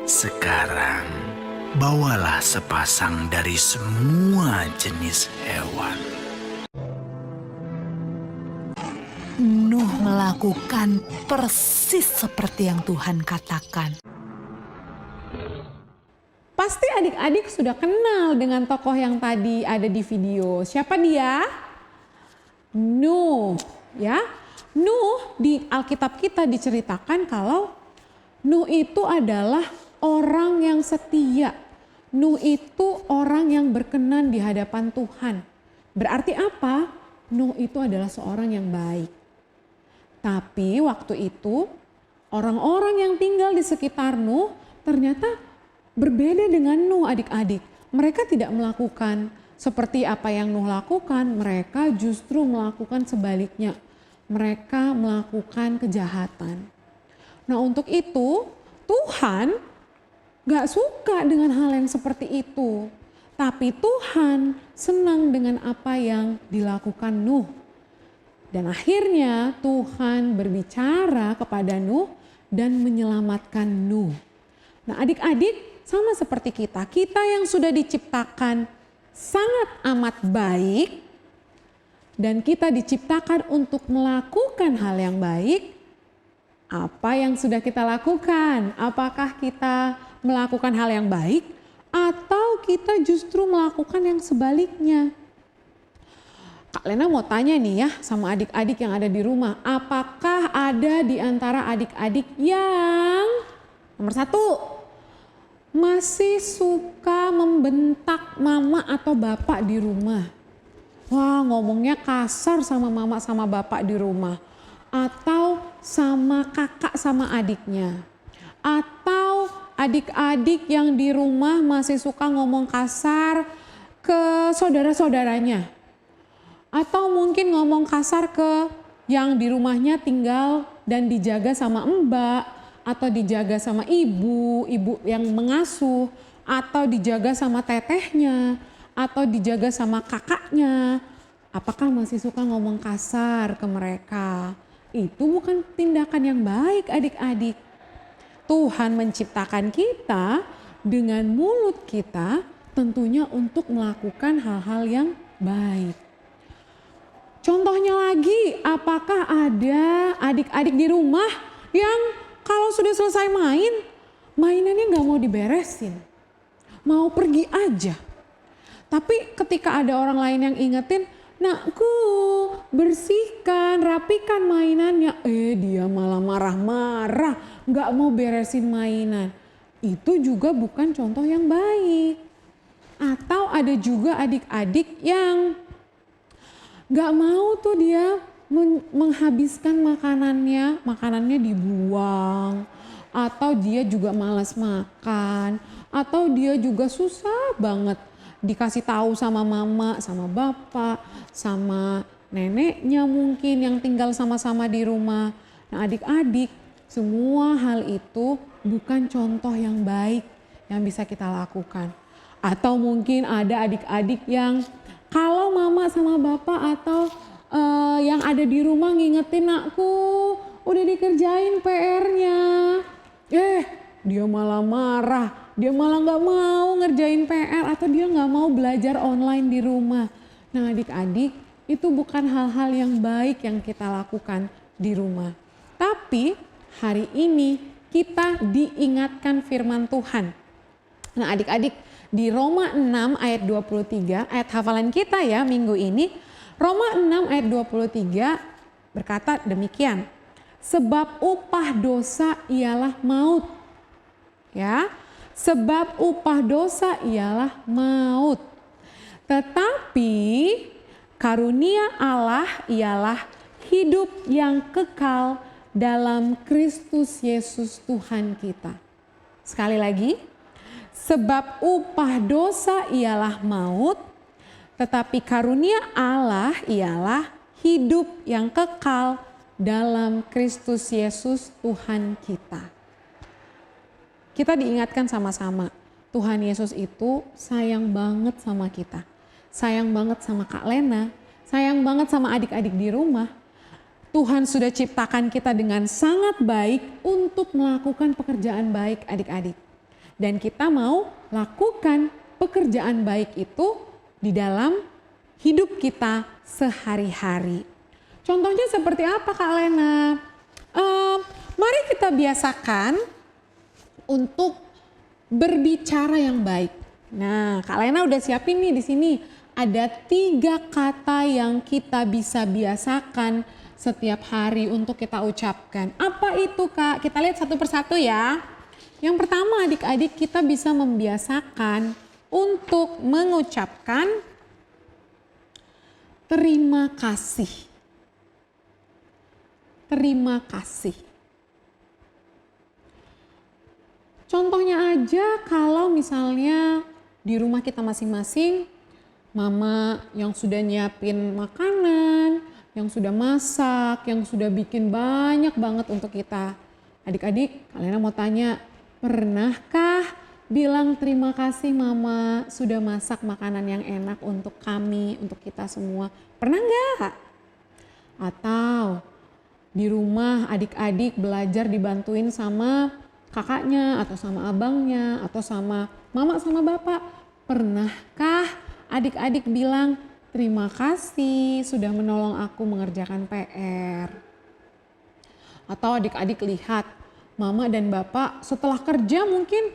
S6: Sekarang, bawalah sepasang dari semua jenis hewan.
S1: Nuh melakukan persis seperti yang Tuhan katakan.
S5: Pasti adik-adik sudah kenal dengan tokoh yang tadi ada di video. Siapa dia? Nuh, ya. Nuh di Alkitab kita diceritakan kalau Nuh itu adalah orang yang setia. Nuh itu orang yang berkenan di hadapan Tuhan. Berarti apa? Nuh itu adalah seorang yang baik. Tapi waktu itu orang-orang yang tinggal di sekitar Nuh ternyata berbeda dengan Nuh adik-adik. Mereka tidak melakukan seperti apa yang Nuh lakukan, mereka justru melakukan sebaliknya. Mereka melakukan kejahatan. Nah, untuk itu Tuhan gak suka dengan hal yang seperti itu. Tapi Tuhan senang dengan apa yang dilakukan Nuh. Dan akhirnya Tuhan berbicara kepada Nuh dan menyelamatkan Nuh. Nah, adik-adik, sama seperti kita yang sudah diciptakan sangat amat baik dan kita diciptakan untuk melakukan hal yang baik. Apa yang sudah kita lakukan? Apakah kita melakukan hal yang baik atau kita justru melakukan yang sebaliknya? Kak Lena mau tanya nih ya sama adik-adik yang ada di rumah. Apakah ada di antara adik-adik yang nomor 1 masih suka membentak mama atau bapak di rumah? Wah, ngomongnya kasar sama mama sama bapak di rumah. Atau sama kakak sama adiknya. Atau adik-adik yang di rumah masih suka ngomong kasar ke saudara-saudaranya. Atau mungkin ngomong kasar ke yang di rumahnya tinggal dan dijaga sama mbak, atau dijaga sama ibu yang mengasuh, atau dijaga sama tetehnya, atau dijaga sama kakaknya. Apakah masih suka ngomong kasar ke mereka? Itu bukan tindakan yang baik adik-adik. Tuhan menciptakan kita dengan mulut kita tentunya untuk melakukan hal-hal yang baik. Contohnya lagi, apakah ada adik-adik di rumah yang kalau sudah selesai mainannya gak mau diberesin, mau pergi aja. Tapi ketika ada orang lain yang ingetin, nakku bersihkan, rapikan mainannya, dia malah marah-marah, gak mau beresin mainan. Itu juga bukan contoh yang baik. Atau ada juga adik-adik yang gak mau tuh dia menghabiskan makanannya dibuang. Atau dia juga malas makan. Atau dia juga susah banget dikasih tahu sama mama, sama bapak, sama neneknya mungkin yang tinggal sama-sama di rumah. Nah adik-adik, semua hal itu bukan contoh yang baik yang bisa kita lakukan. Atau mungkin ada adik-adik yang kalau mama sama bapak atau yang ada di rumah ngingetin, nakku udah dikerjain PR-nya. Dia malah marah, dia malah gak mau ngerjain PR atau dia gak mau belajar online di rumah. Nah adik-adik, itu bukan hal-hal yang baik yang kita lakukan di rumah. Tapi hari ini kita diingatkan firman Tuhan. Nah adik-adik, di Roma 6 ayat 23, ayat hafalan kita ya minggu ini, Roma 6 ayat 23 berkata demikian. Sebab upah dosa ialah maut. Ya, sebab upah dosa ialah maut. Tetapi karunia Allah ialah hidup yang kekal dalam Kristus Yesus Tuhan kita. Sekali lagi, sebab upah dosa ialah maut, tetapi karunia Allah ialah hidup yang kekal dalam Kristus Yesus Tuhan kita. Kita diingatkan sama-sama, Tuhan Yesus itu sayang banget sama kita. Sayang banget sama Kak Lena, sayang banget sama adik-adik di rumah. Tuhan sudah ciptakan kita dengan sangat baik untuk melakukan pekerjaan baik adik-adik. Dan kita mau lakukan pekerjaan baik itu di dalam hidup kita sehari-hari. Contohnya seperti apa Kak Lena? Mari kita biasakan untuk berbicara yang baik. Nah, Kak Lena udah siapin nih di sini. Ada 3 kata yang kita bisa biasakan setiap hari untuk kita ucapkan. Apa itu Kak? Kita lihat satu persatu ya. Yang pertama adik-adik, kita bisa membiasakan untuk mengucapkan terima kasih. Terima kasih. Contohnya aja kalau misalnya di rumah kita masing-masing Mama yang sudah nyiapin makanan, yang sudah masak, yang sudah bikin banyak banget untuk kita. Adik-adik, kalian mau tanya, pernahkah bilang terima kasih mama sudah masak makanan yang enak untuk kami, untuk kita semua? Pernah nggak? Atau di rumah adik-adik belajar dibantuin sama kakaknya atau sama abangnya atau sama mama sama bapak. Pernahkah adik-adik bilang terima kasih sudah menolong aku mengerjakan PR? Atau adik-adik lihat mama dan bapak setelah kerja mungkin,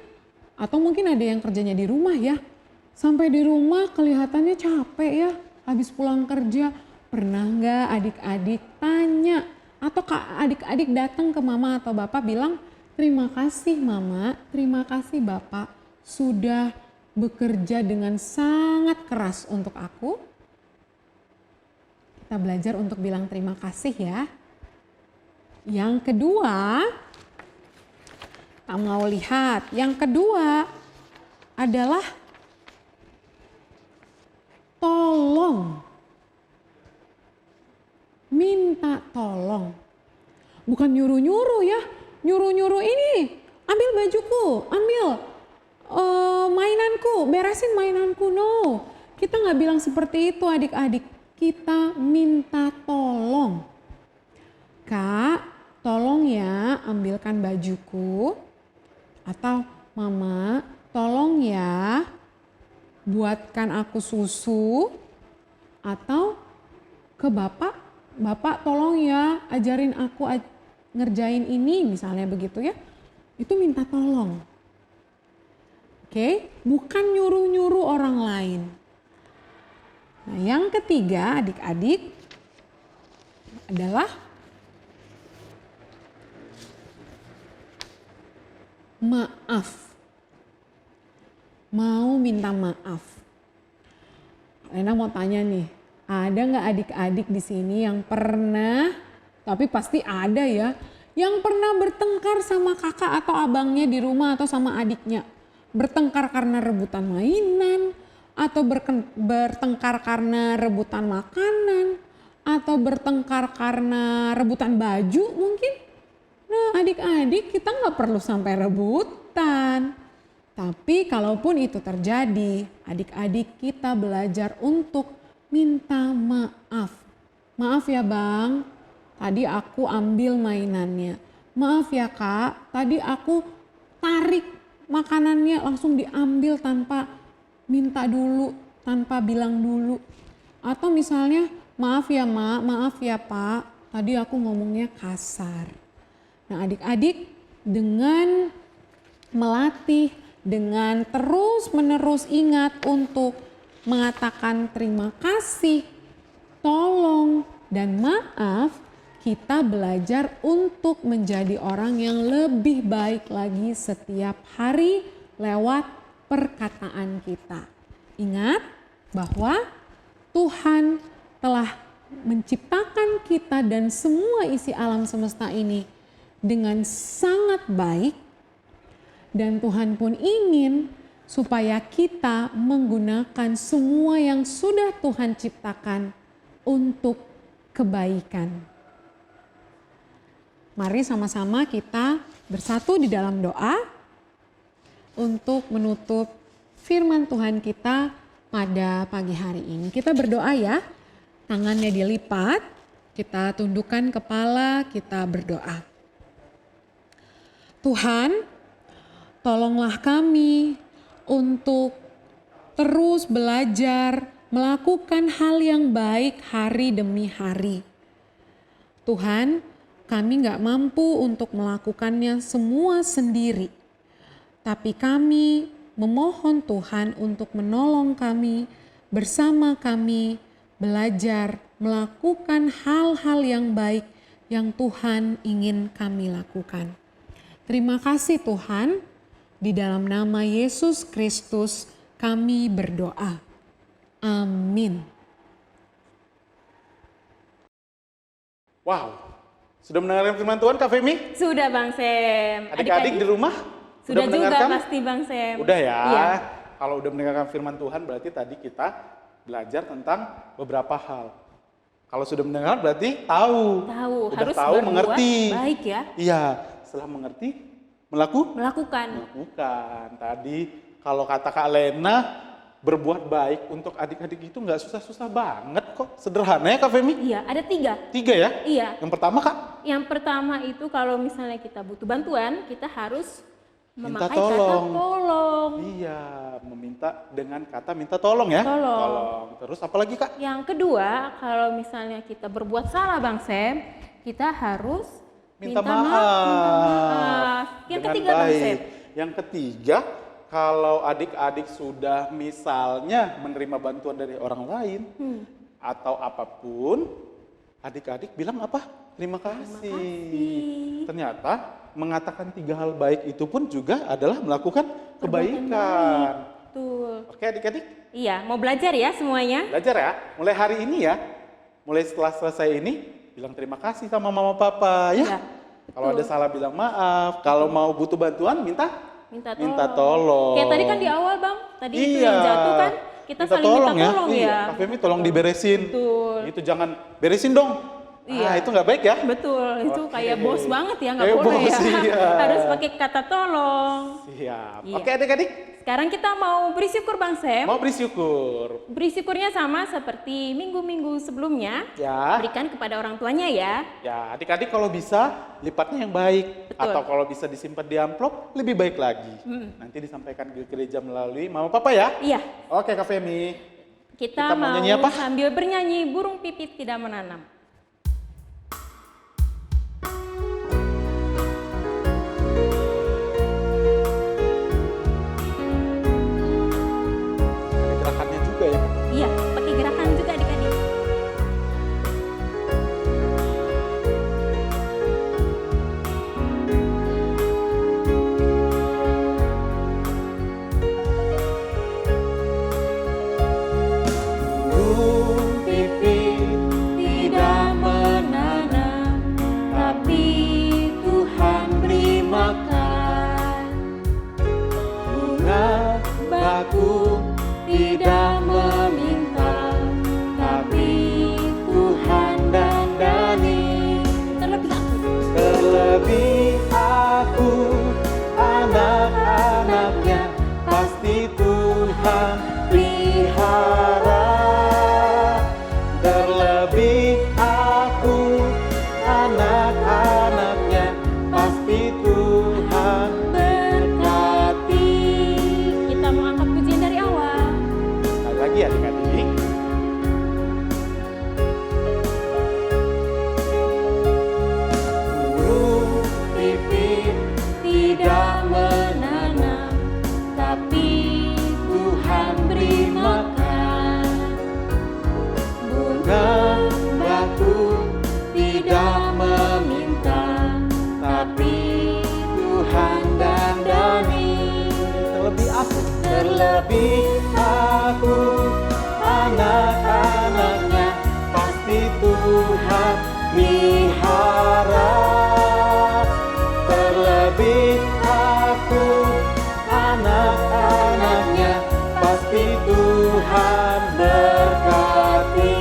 S5: atau mungkin ada yang kerjanya di rumah ya. Sampai di rumah kelihatannya capek ya habis pulang kerja. Pernah nggak adik-adik tanya atau adik-adik datang ke mama atau bapak bilang, terima kasih mama, terima kasih bapak sudah bekerja dengan sangat keras untuk aku. Kita belajar untuk bilang terima kasih ya. Yang kedua, kamu mau lihat, yang kedua adalah tolong. Minta tolong. Bukan nyuruh-nyuruh ya, nyuruh-nyuruh ini, ambil bajuku, ambil mainanku, beresin mainanku. No, kita nggak bilang seperti itu adik-adik. Kita minta tolong. Kak, tolong ya ambilkan bajuku. Atau mama, tolong ya buatkan aku susu. Atau ke bapak, bapak tolong ya ajarin aku ngerjain ini, misalnya begitu ya. Itu minta tolong. Oke, bukan nyuruh-nyuruh orang lain. Nah, yang ketiga adik-adik adalah maaf. Mau minta maaf. Lena mau tanya nih, ada nggak adik-adik di sini yang pernah, tapi pasti ada ya, yang pernah bertengkar sama kakak atau abangnya di rumah atau sama adiknya? Bertengkar karena rebutan mainan, atau bertengkar karena rebutan makanan, atau bertengkar karena rebutan baju mungkin? Nah adik-adik, kita nggak perlu sampai rebutan. Tapi kalaupun itu terjadi, adik-adik kita belajar untuk minta maaf. Maaf ya bang, tadi aku ambil mainannya. Maaf ya kak, tadi aku tarik makanannya langsung diambil tanpa minta dulu, tanpa bilang dulu. Atau misalnya, maaf ya mak, maaf ya pak, tadi aku ngomongnya kasar. Nah adik-adik dengan melatih, dengan terus menerus ingat untuk mengatakan terima kasih, tolong, dan maaf, kita belajar untuk menjadi orang yang lebih baik lagi setiap hari lewat perkataan kita. Ingat bahwa Tuhan telah menciptakan kita dan semua isi alam semesta ini dengan sangat baik, dan Tuhan pun ingin supaya kita menggunakan semua yang sudah Tuhan ciptakan untuk kebaikan. Mari sama-sama kita bersatu di dalam doa untuk menutup firman Tuhan kita pada pagi hari ini. Kita berdoa ya, tangannya dilipat, kita tundukkan kepala, kita berdoa. Tuhan, tolonglah kami untuk terus belajar melakukan hal yang baik hari demi hari. Tuhan, kami gak mampu untuk melakukannya semua sendiri. Tapi kami memohon Tuhan untuk menolong kami, bersama kami belajar melakukan hal-hal yang baik yang Tuhan ingin kami lakukan. Terima kasih Tuhan, di dalam nama Yesus Kristus kami berdoa. Amin.
S3: Wow, sudah mendengarkan firman Tuhan Kak Femi?
S4: Sudah Bang Sem.
S3: Adik-adik di rumah?
S4: Sudah juga
S3: mendengarkan?
S4: pasti Bang Sem.
S3: Udah ya,
S4: Iya.
S3: Kalau udah mendengarkan firman Tuhan berarti tadi kita belajar tentang beberapa hal. Kalau sudah mendengar berarti tahu.
S4: Tahu,
S3: Udah
S4: harus
S3: tahu,
S4: berbuat
S3: mengerti.
S4: baik ya.
S3: Iya, setelah mengerti,
S4: Melakukan.
S3: Tadi kalau kata Kak Lena, berbuat baik untuk adik-adik itu nggak susah-susah banget kok. Sederhana ya Kak Femi?
S4: Iya, ada 3.
S3: 3 ya?
S4: Iya.
S3: Yang pertama Kak?
S4: Yang pertama itu kalau misalnya kita butuh bantuan, kita harus
S3: Minta
S4: memakai kata
S3: tolong.
S4: tolong.
S3: Iya, meminta dengan kata minta tolong ya.
S4: Tolong.
S3: Terus apa lagi Kak?
S4: Yang kedua, kalau misalnya kita berbuat salah Bang Sam, kita harus
S3: Minta
S4: minta maaf. Yang
S3: dengan
S4: ketiga Bang Sam.
S3: baik. Yang ketiga, kalau adik-adik sudah misalnya menerima bantuan dari orang lain atau apapun, adik-adik bilang apa? Terima kasih. Ternyata mengatakan 3 hal baik itu pun juga adalah melakukan kebaikan.
S4: Betul.
S3: Oke adik-adik,
S4: Iya, mau belajar ya semuanya?
S3: belajar ya. Mulai hari ini ya, mulai setelah selesai ini, bilang terima kasih sama mama papa ya.
S4: Iya,
S3: Kalau ada
S4: betul.
S3: salah bilang maaf, kalau mau butuh bantuan minta
S4: Minta
S3: tolong.
S4: Kayak tadi kan di awal Bang, tadi itu
S3: Iya.
S4: yang jatuh kan, kita saling minta tolong ya.
S3: Iya, Kak Femi tolong diberesin.
S4: Betul.
S3: Itu jangan beresin dong.
S4: Iya.
S3: Itu nggak baik ya.
S4: Betul, itu
S3: Oke.
S4: kayak bos banget ya, nggak
S3: Kayak
S4: boleh
S3: bos,
S4: ya.
S3: iya.
S4: Harus pakai kata tolong.
S3: Siap.
S4: Iya.
S3: Oke adik-adik,
S4: Sekarang kita mau beri syukur Bang Sam.
S3: mau beri syukur.
S4: Beri syukurnya sama seperti minggu-minggu sebelumnya.
S3: Ya.
S4: Berikan kepada orang tuanya ya.
S3: Ya, adik-adik kalau bisa lipatnya yang baik.
S4: Betul.
S3: Atau kalau bisa disimpan di amplop, lebih baik lagi. Nanti disampaikan ke gereja melalui mama papa ya.
S4: Iya,
S3: Oke Kak Femi.
S4: kita
S3: mau
S4: mau
S3: nyanyi apa?
S4: sambil bernyanyi burung pipit tidak menanam.
S3: Ada gerakannya juga ya Kak.
S4: Iya, pakai gerakan juga adik-adik.
S3: Burung pipit
S4: Tidak menanam, tapi Tuhan beri makan.
S3: bunga baku
S4: Tidak meminta, tapi Tuhan dandani.
S3: terlebih aku anak-anaknya pasti Tuhan pelihara. Terlebih aku anak-anaknya pasti Tuhan
S4: Berkati. Kita mau angkat pujian dari awal.
S3: Sekali lagi adik-adik. Burung pipit
S4: Tidak menanam, tapi Tuhan beri makan.
S3: bunga batu
S4: Tidak meminta, tapi Tuhan dandani.
S3: terlebih aku anak-anaknya pasti Tuhan pelihara. Terlebih aku anak-anaknya pasti Tuhan berkati.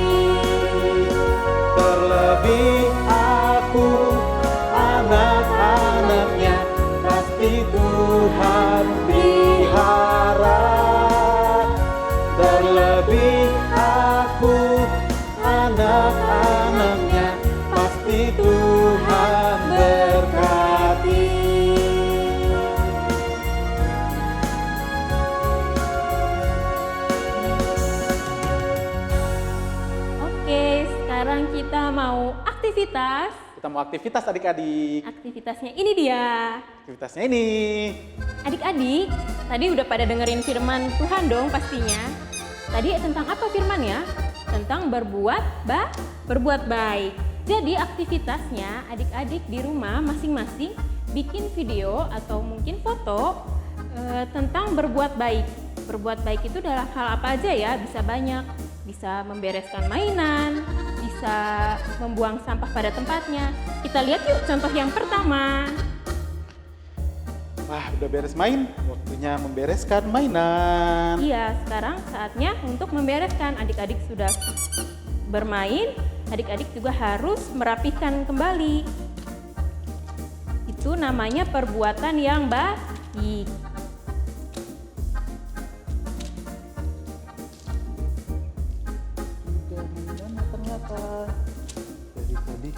S3: Terlebih aku anak-anaknya pasti Tuhan pelihara. Terlebih aku anak-anaknya pasti Tuhan berkati.
S4: Oke, sekarang kita mau aktivitas.
S3: Kita mau aktivitas adik-adik.
S4: Aktivitasnya ini dia.
S3: Aktivitasnya ini.
S4: Adik-adik, tadi udah pada dengerin firman Tuhan dong pastinya. Tadi tentang apa firmannya? Tentang berbuat baik. Jadi aktivitasnya adik-adik di rumah masing-masing bikin video atau mungkin foto tentang berbuat baik. Berbuat baik itu dalam hal apa aja ya? Bisa banyak, bisa membereskan mainan, bisa membuang sampah pada tempatnya. Kita lihat yuk contoh yang pertama.
S3: Wah, udah beres main, waktunya membereskan mainan.
S4: Iya, sekarang saatnya untuk membereskan. Adik-adik sudah bermain, adik-adik juga harus merapikan kembali. Itu namanya perbuatan yang baik.
S3: Udah mainan ternyata. Jadi tadi.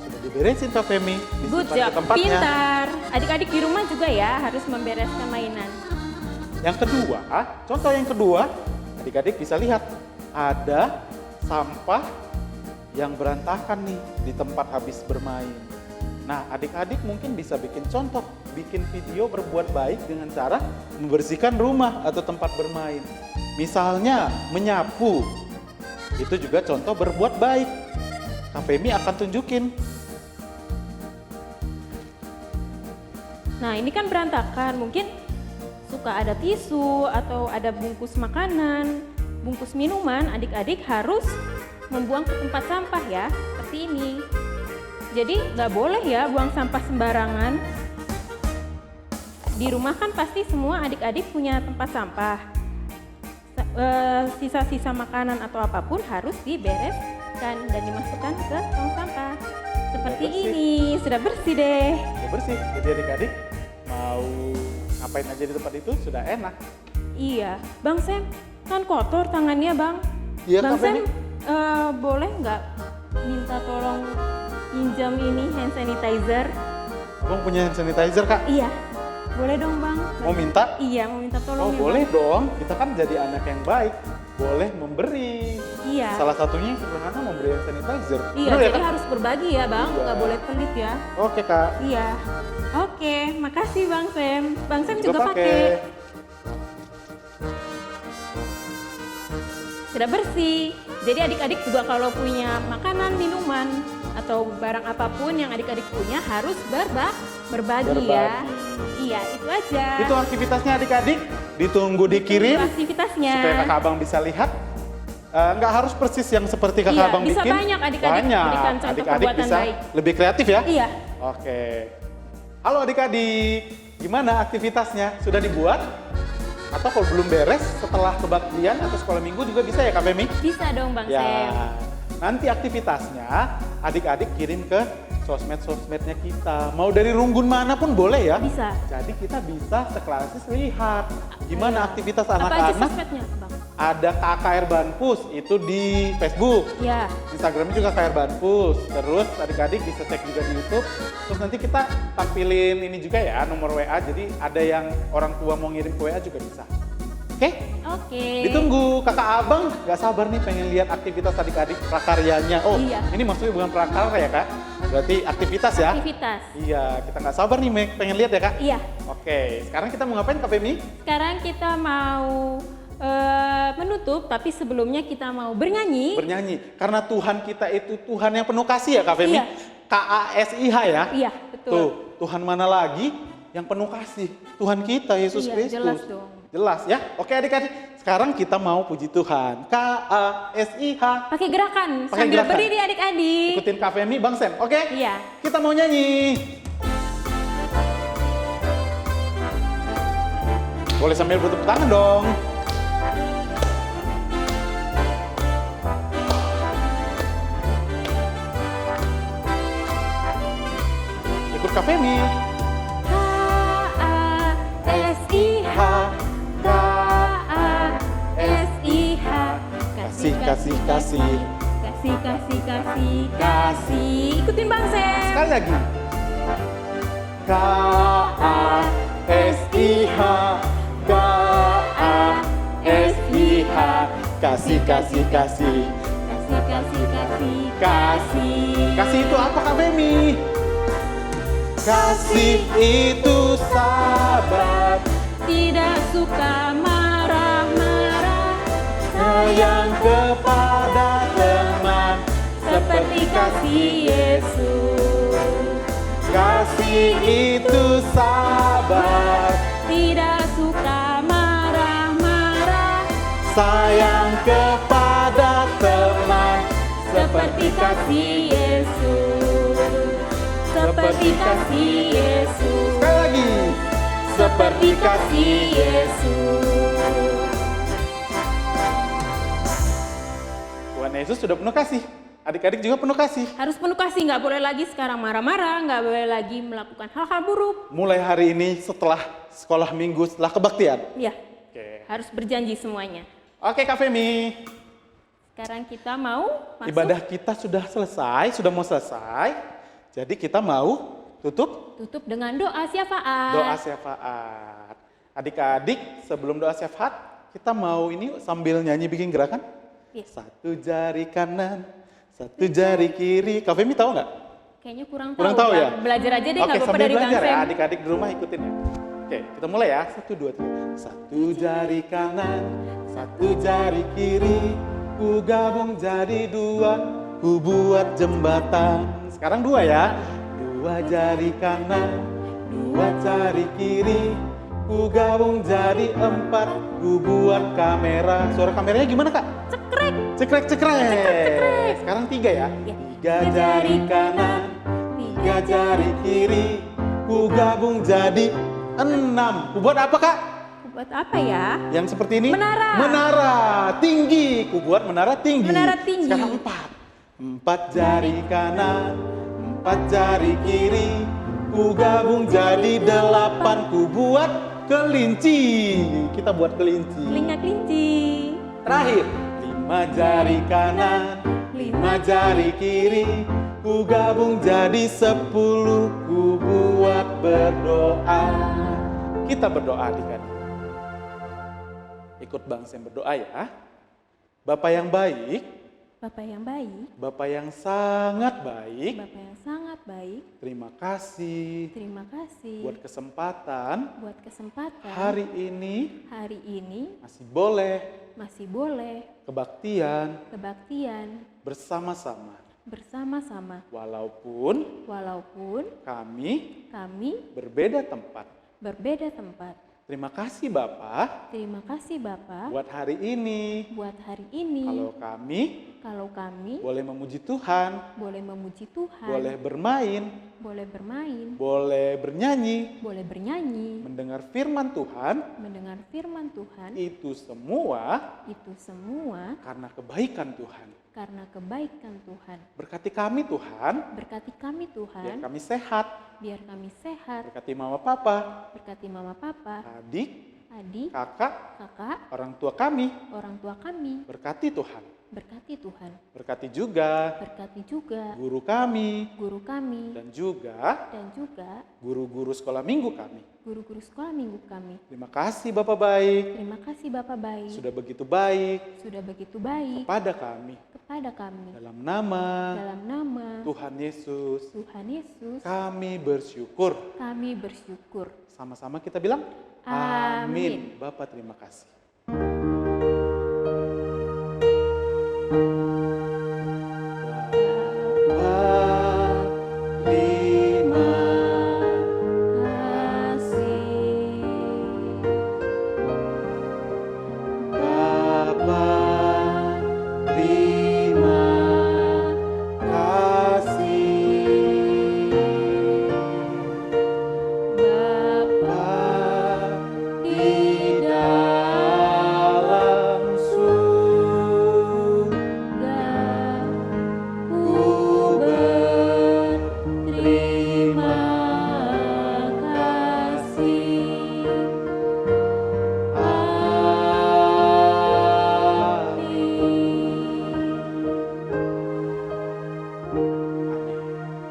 S3: Sudah diberesin Kak Femi.
S4: Good
S3: Disimpan ke
S4: job,
S3: tempatnya.
S4: pintar. Adik-adik di rumah juga ya harus membereskan mainan.
S3: Yang kedua, contoh yang kedua, adik-adik bisa lihat ada sampah yang berantakan nih di tempat habis bermain. Nah, adik-adik mungkin bisa bikin contoh, bikin video berbuat baik dengan cara membersihkan rumah atau tempat bermain. Misalnya menyapu, itu juga contoh berbuat baik. Kak Femi akan tunjukin.
S4: Nah, ini kan berantakan, mungkin suka ada tisu atau ada bungkus makanan, bungkus minuman, adik-adik harus membuang ke tempat sampah ya, seperti ini. Jadi nggak boleh ya buang sampah sembarangan. Di rumah kan pasti semua adik-adik punya tempat sampah. Sisa-sisa makanan atau apapun harus dibereskan dan dimasukkan ke tong sampah. Seperti
S3: Sudah bersih.
S4: ini, sudah bersih deh.
S3: Udah bersih, jadi adik-adik mau ngapain aja di tempat itu sudah enak.
S4: Iya, Bang Sam, kan kotor tangannya Bang.
S3: Iya,
S4: Bang
S3: Kak
S4: Sam,
S3: Feni.
S4: boleh nggak minta tolong pinjam ini hand sanitizer?
S3: Abang punya hand sanitizer, Kak?
S4: Iya, boleh dong Bang.
S3: Mau minta?
S4: Iya, mau minta tolong
S3: Oh,
S4: ya
S3: boleh
S4: Bang.
S3: dong. Kita kan jadi anak yang baik. Boleh memberi.
S4: Iya,
S3: Salah satunya yang sebelah kanan memberi hand sanitizer.
S4: iya
S3: Bener ya,
S4: jadi
S3: Kak?
S4: harus berbagi ya Bang,
S3: Iya.
S4: nggak boleh pelit ya.
S3: Oke, Kak.
S4: Iya, oke, makasih Bang Sam. Bang Sam
S3: Juga
S4: juga pakai.
S3: pakai.
S4: Sudah bersih. Jadi adik-adik juga kalau punya makanan, minuman, atau barang apapun yang adik-adik punya harus berbagi ya. Iya, itu aja.
S3: Itu aktivitasnya adik-adik. Ditunggu dikirim
S4: Itu aktivitasnya.
S3: supaya kakak abang bisa lihat. Nggak harus persis yang seperti kakak
S4: Iya,
S3: abang
S4: bisa
S3: bikin.
S4: banyak adik-adik
S3: Banyak.
S4: berikan contoh
S3: Adik-adik
S4: perbuatan
S3: bisa
S4: baik.
S3: lebih kreatif ya.
S4: Iya.
S3: Oke. Halo adik-adik, gimana aktivitasnya? Sudah dibuat? Atau kalau belum beres setelah kebaktian atau sekolah minggu juga bisa ya Kak Femi?
S4: Bisa dong Bang Sam.
S3: Ya, nanti aktivitasnya adik-adik kirim ke sosmed-sosmednya kita. Mau dari runggun mana pun boleh ya.
S4: Bisa.
S3: Jadi kita bisa seklasis lihat gimana
S4: Iya.
S3: aktivitas
S4: Apa aja
S3: anak-anak.
S4: sosmednya Bang?
S3: Ada KKR Banpus, itu di Facebook.
S4: Ya.
S3: Instagramnya juga KKR Banpus. Terus adik-adik bisa cek juga di YouTube. Terus nanti kita tampilin ini juga ya, nomor WA. Jadi ada yang orang tua mau ngirim ke WA juga bisa. Oke?
S4: Oke.
S3: Ditunggu. Kakak abang gak sabar nih pengen lihat aktivitas adik-adik prakaryanya. Oh,
S4: Iya.
S3: ini maksudnya bukan prakarya ya Kak? Berarti aktivitas ya?
S4: Aktivitas.
S3: Iya, kita gak sabar nih pengen lihat ya Kak?
S4: Iya.
S3: Oke, sekarang kita mau ngapain Kak Femi?
S4: Sekarang kita mau menutup, tapi sebelumnya kita mau bernyanyi.
S3: Bernyanyi. Karena Tuhan kita itu Tuhan yang penuh kasih ya Kak Femi?
S4: Iya.
S3: KASIH ya?
S4: Iya, betul.
S3: Tuh, Tuhan mana lagi yang penuh kasih? Tuhan kita, Yesus
S4: Iya,
S3: Kristus.
S4: jelas dong.
S3: Jelas ya? Oke adik-adik, sekarang kita mau puji Tuhan. KASIH.
S4: Pakai gerakan,
S3: Pakai
S4: sambil
S3: gerakan.
S4: berdiri adik-adik.
S3: Ikutin Kak Femi, Bang Sam, oke?
S4: Iya.
S3: Kita mau nyanyi. Boleh sambil bertepuk tangan dong. Ikut Kak Femi.
S4: KASIH, KASIH,
S3: Kasih, kasih, kasih.
S4: kasih, kasih, kasih, kasih. Ikutin Bang Sam.
S3: Sekali lagi. KASIH, KASIH, kasih, kasih, kasih.
S4: Kasih, kasih, kasih, kasih.
S3: Kasih itu apa Kak Femi? Kasih itu sabar,
S4: Tidak suka marah-marah,
S3: sayang kepada teman,
S4: seperti kasih Yesus.
S3: Kasih itu sabar,
S4: Tidak suka marah-marah,
S3: sayang kepada
S4: seperti kasih Yesus, seperti kasih Yesus,
S3: Sekali lagi.
S4: seperti kasih Yesus.
S3: Tuhan Yesus sudah penuh kasih. Adik-adik juga penuh kasih.
S4: Harus penuh kasih, nggak boleh lagi sekarang marah-marah, nggak boleh lagi melakukan hal-hal buruk.
S3: Mulai hari ini setelah sekolah minggu, setelah kebaktian.
S4: Ya,
S3: Oke.
S4: harus berjanji semuanya.
S3: Oke Kak Femi.
S4: Sekarang kita mau masuk.
S3: Ibadah kita sudah selesai, sudah mau selesai. Jadi kita mau tutup
S4: Tutup dengan doa syafaat.
S3: doa syafaat. Adik-adik, sebelum doa syafaat, kita mau ini sambil nyanyi bikin gerakan.
S4: Iya.
S3: Satu jari kanan, satu jari kiri. Kak Femi tahu nggak?
S4: Kayaknya kurang
S3: Kurang
S4: tahu.
S3: tahu ya?
S4: Belajar aja deh,
S3: Oke,
S4: nggak apa-apa
S3: sambil
S4: dari Kang
S3: belajar ya,
S4: Sam.
S3: adik-adik di rumah ikutin ya. Oke, kita mulai ya. 1, 2, 3. Satu jari kanan, satu jari kiri. Ku gabung jadi 2, ku buat jembatan. Sekarang 2 ya. 2 jari kanan, 2 jari kiri. Ku gabung jadi 4, ku buat kamera. Suara kameranya gimana Kak?
S4: Cekrek.
S3: Cekrek, cekrek. Sekarang 3 ya.
S4: Ya.
S3: 3 jari kanan, 3 jari kiri. Ku gabung jadi 6. Ku buat apa Kak?
S4: Buat apa ya?
S3: Yang seperti ini?
S4: Menara.
S3: Menara tinggi. Ku buat menara tinggi.
S4: Menara tinggi.
S3: Sekarang 4. 4 jari kanan, 4 jari kiri. Ku gabung jadi 8. Ku buat kelinci. Kita buat kelinci.
S4: Telinga kelinci.
S3: Terakhir, 5 jari kanan, 5 jari kiri. Ku gabung jadi 10, ku buat berdoa. Kita berdoa adik-adik. Ikut Bang Sam berdoa ya. Bapak yang baik,
S4: Bapak yang baik,
S3: Bapak yang sangat baik,
S4: Bapak yang sangat baik,
S3: terima kasih
S4: terima kasih
S3: buat kesempatan
S4: buat kesempatan
S3: hari ini
S4: hari ini
S3: masih boleh
S4: masih boleh
S3: kebaktian
S4: kebaktian
S3: bersama-sama.
S4: bersama-sama.
S3: Walaupun
S4: Walaupun
S3: kami
S4: kami
S3: berbeda tempat.
S4: berbeda tempat.
S3: Terima kasih Bapak
S4: Terima kasih Bapak
S3: buat hari ini.
S4: buat hari ini.
S3: Kalau kami
S4: Boleh
S3: memuji Tuhan,
S4: memuji Tuhan,
S3: boleh bermain,
S4: boleh bermain,
S3: boleh bernyanyi,
S4: boleh bernyanyi,
S3: mendengar firman Tuhan,
S4: mendengar firman Tuhan,
S3: itu semua
S4: itu semua
S3: karena kebaikan Tuhan.
S4: karena kebaikan Tuhan.
S3: Berkati kami Tuhan,
S4: Berkati kami
S3: biar
S4: Tuhan,
S3: kami sehat.
S4: biar kami sehat.
S3: Berkati mama papa,
S4: Berkati mama papa,
S3: adik,
S4: adik,
S3: kakak,
S4: kakak,
S3: orang tua kami.
S4: orang tua kami.
S3: Berkati Tuhan.
S4: Berkati Tuhan.
S3: Berkati juga
S4: Berkati juga
S3: guru kami
S4: guru kami
S3: dan juga
S4: dan juga
S3: guru-guru sekolah minggu kami.
S4: guru-guru sekolah minggu kami.
S3: Terima kasih Bapak baik,
S4: Terima kasih Bapak baik,
S3: sudah begitu baik
S4: sudah begitu baik
S3: kepada kami.
S4: kepada kami.
S3: Dalam nama
S4: Dalam nama
S3: Tuhan Yesus,
S4: Tuhan Yesus,
S3: kami bersyukur.
S4: kami bersyukur.
S3: Sama-sama kita bilang,
S4: Amin.
S3: Bapak terima kasih. Bapak, terima
S4: Kasih.
S3: Bapak, terima kasih.
S4: Bapa
S3: di dalam surga,
S4: ku berterima kasih.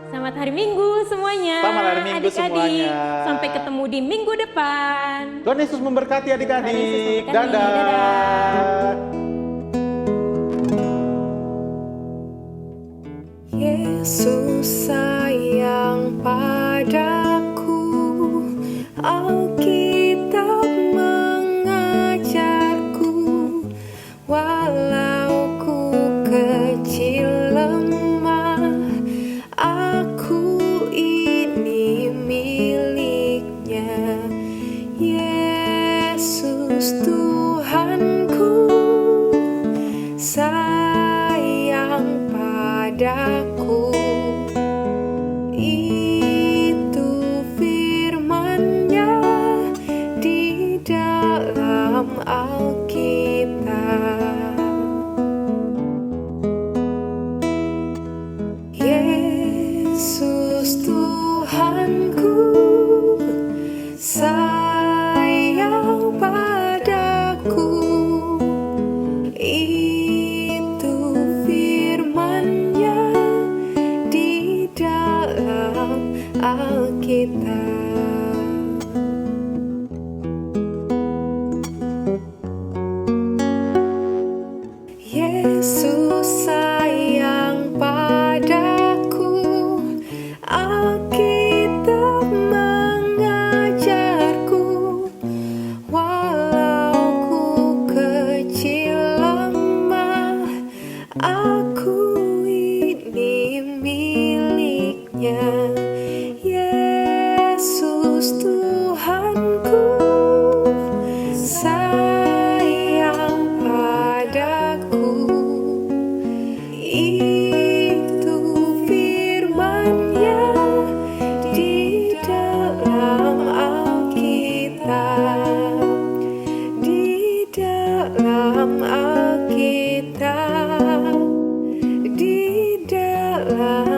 S4: Selamat hari Minggu semuanya.
S3: Selamat hari Minggu
S4: adik-adik.
S3: semuanya.
S4: Sampai ketemu di minggu depan.
S3: Tuhan Yesus memberkati
S4: Tuhan
S3: adik-adik.
S4: Yesus memberkati.
S3: Dadah.
S4: Dadah.
S7: Yesus sayang padaku, Alkitab mengajarku, walau ku kecil lemah, aku ini miliknya. Yesus Tuhanku, sayang padaku. Alkitab, di dalam Alkitab, di dalam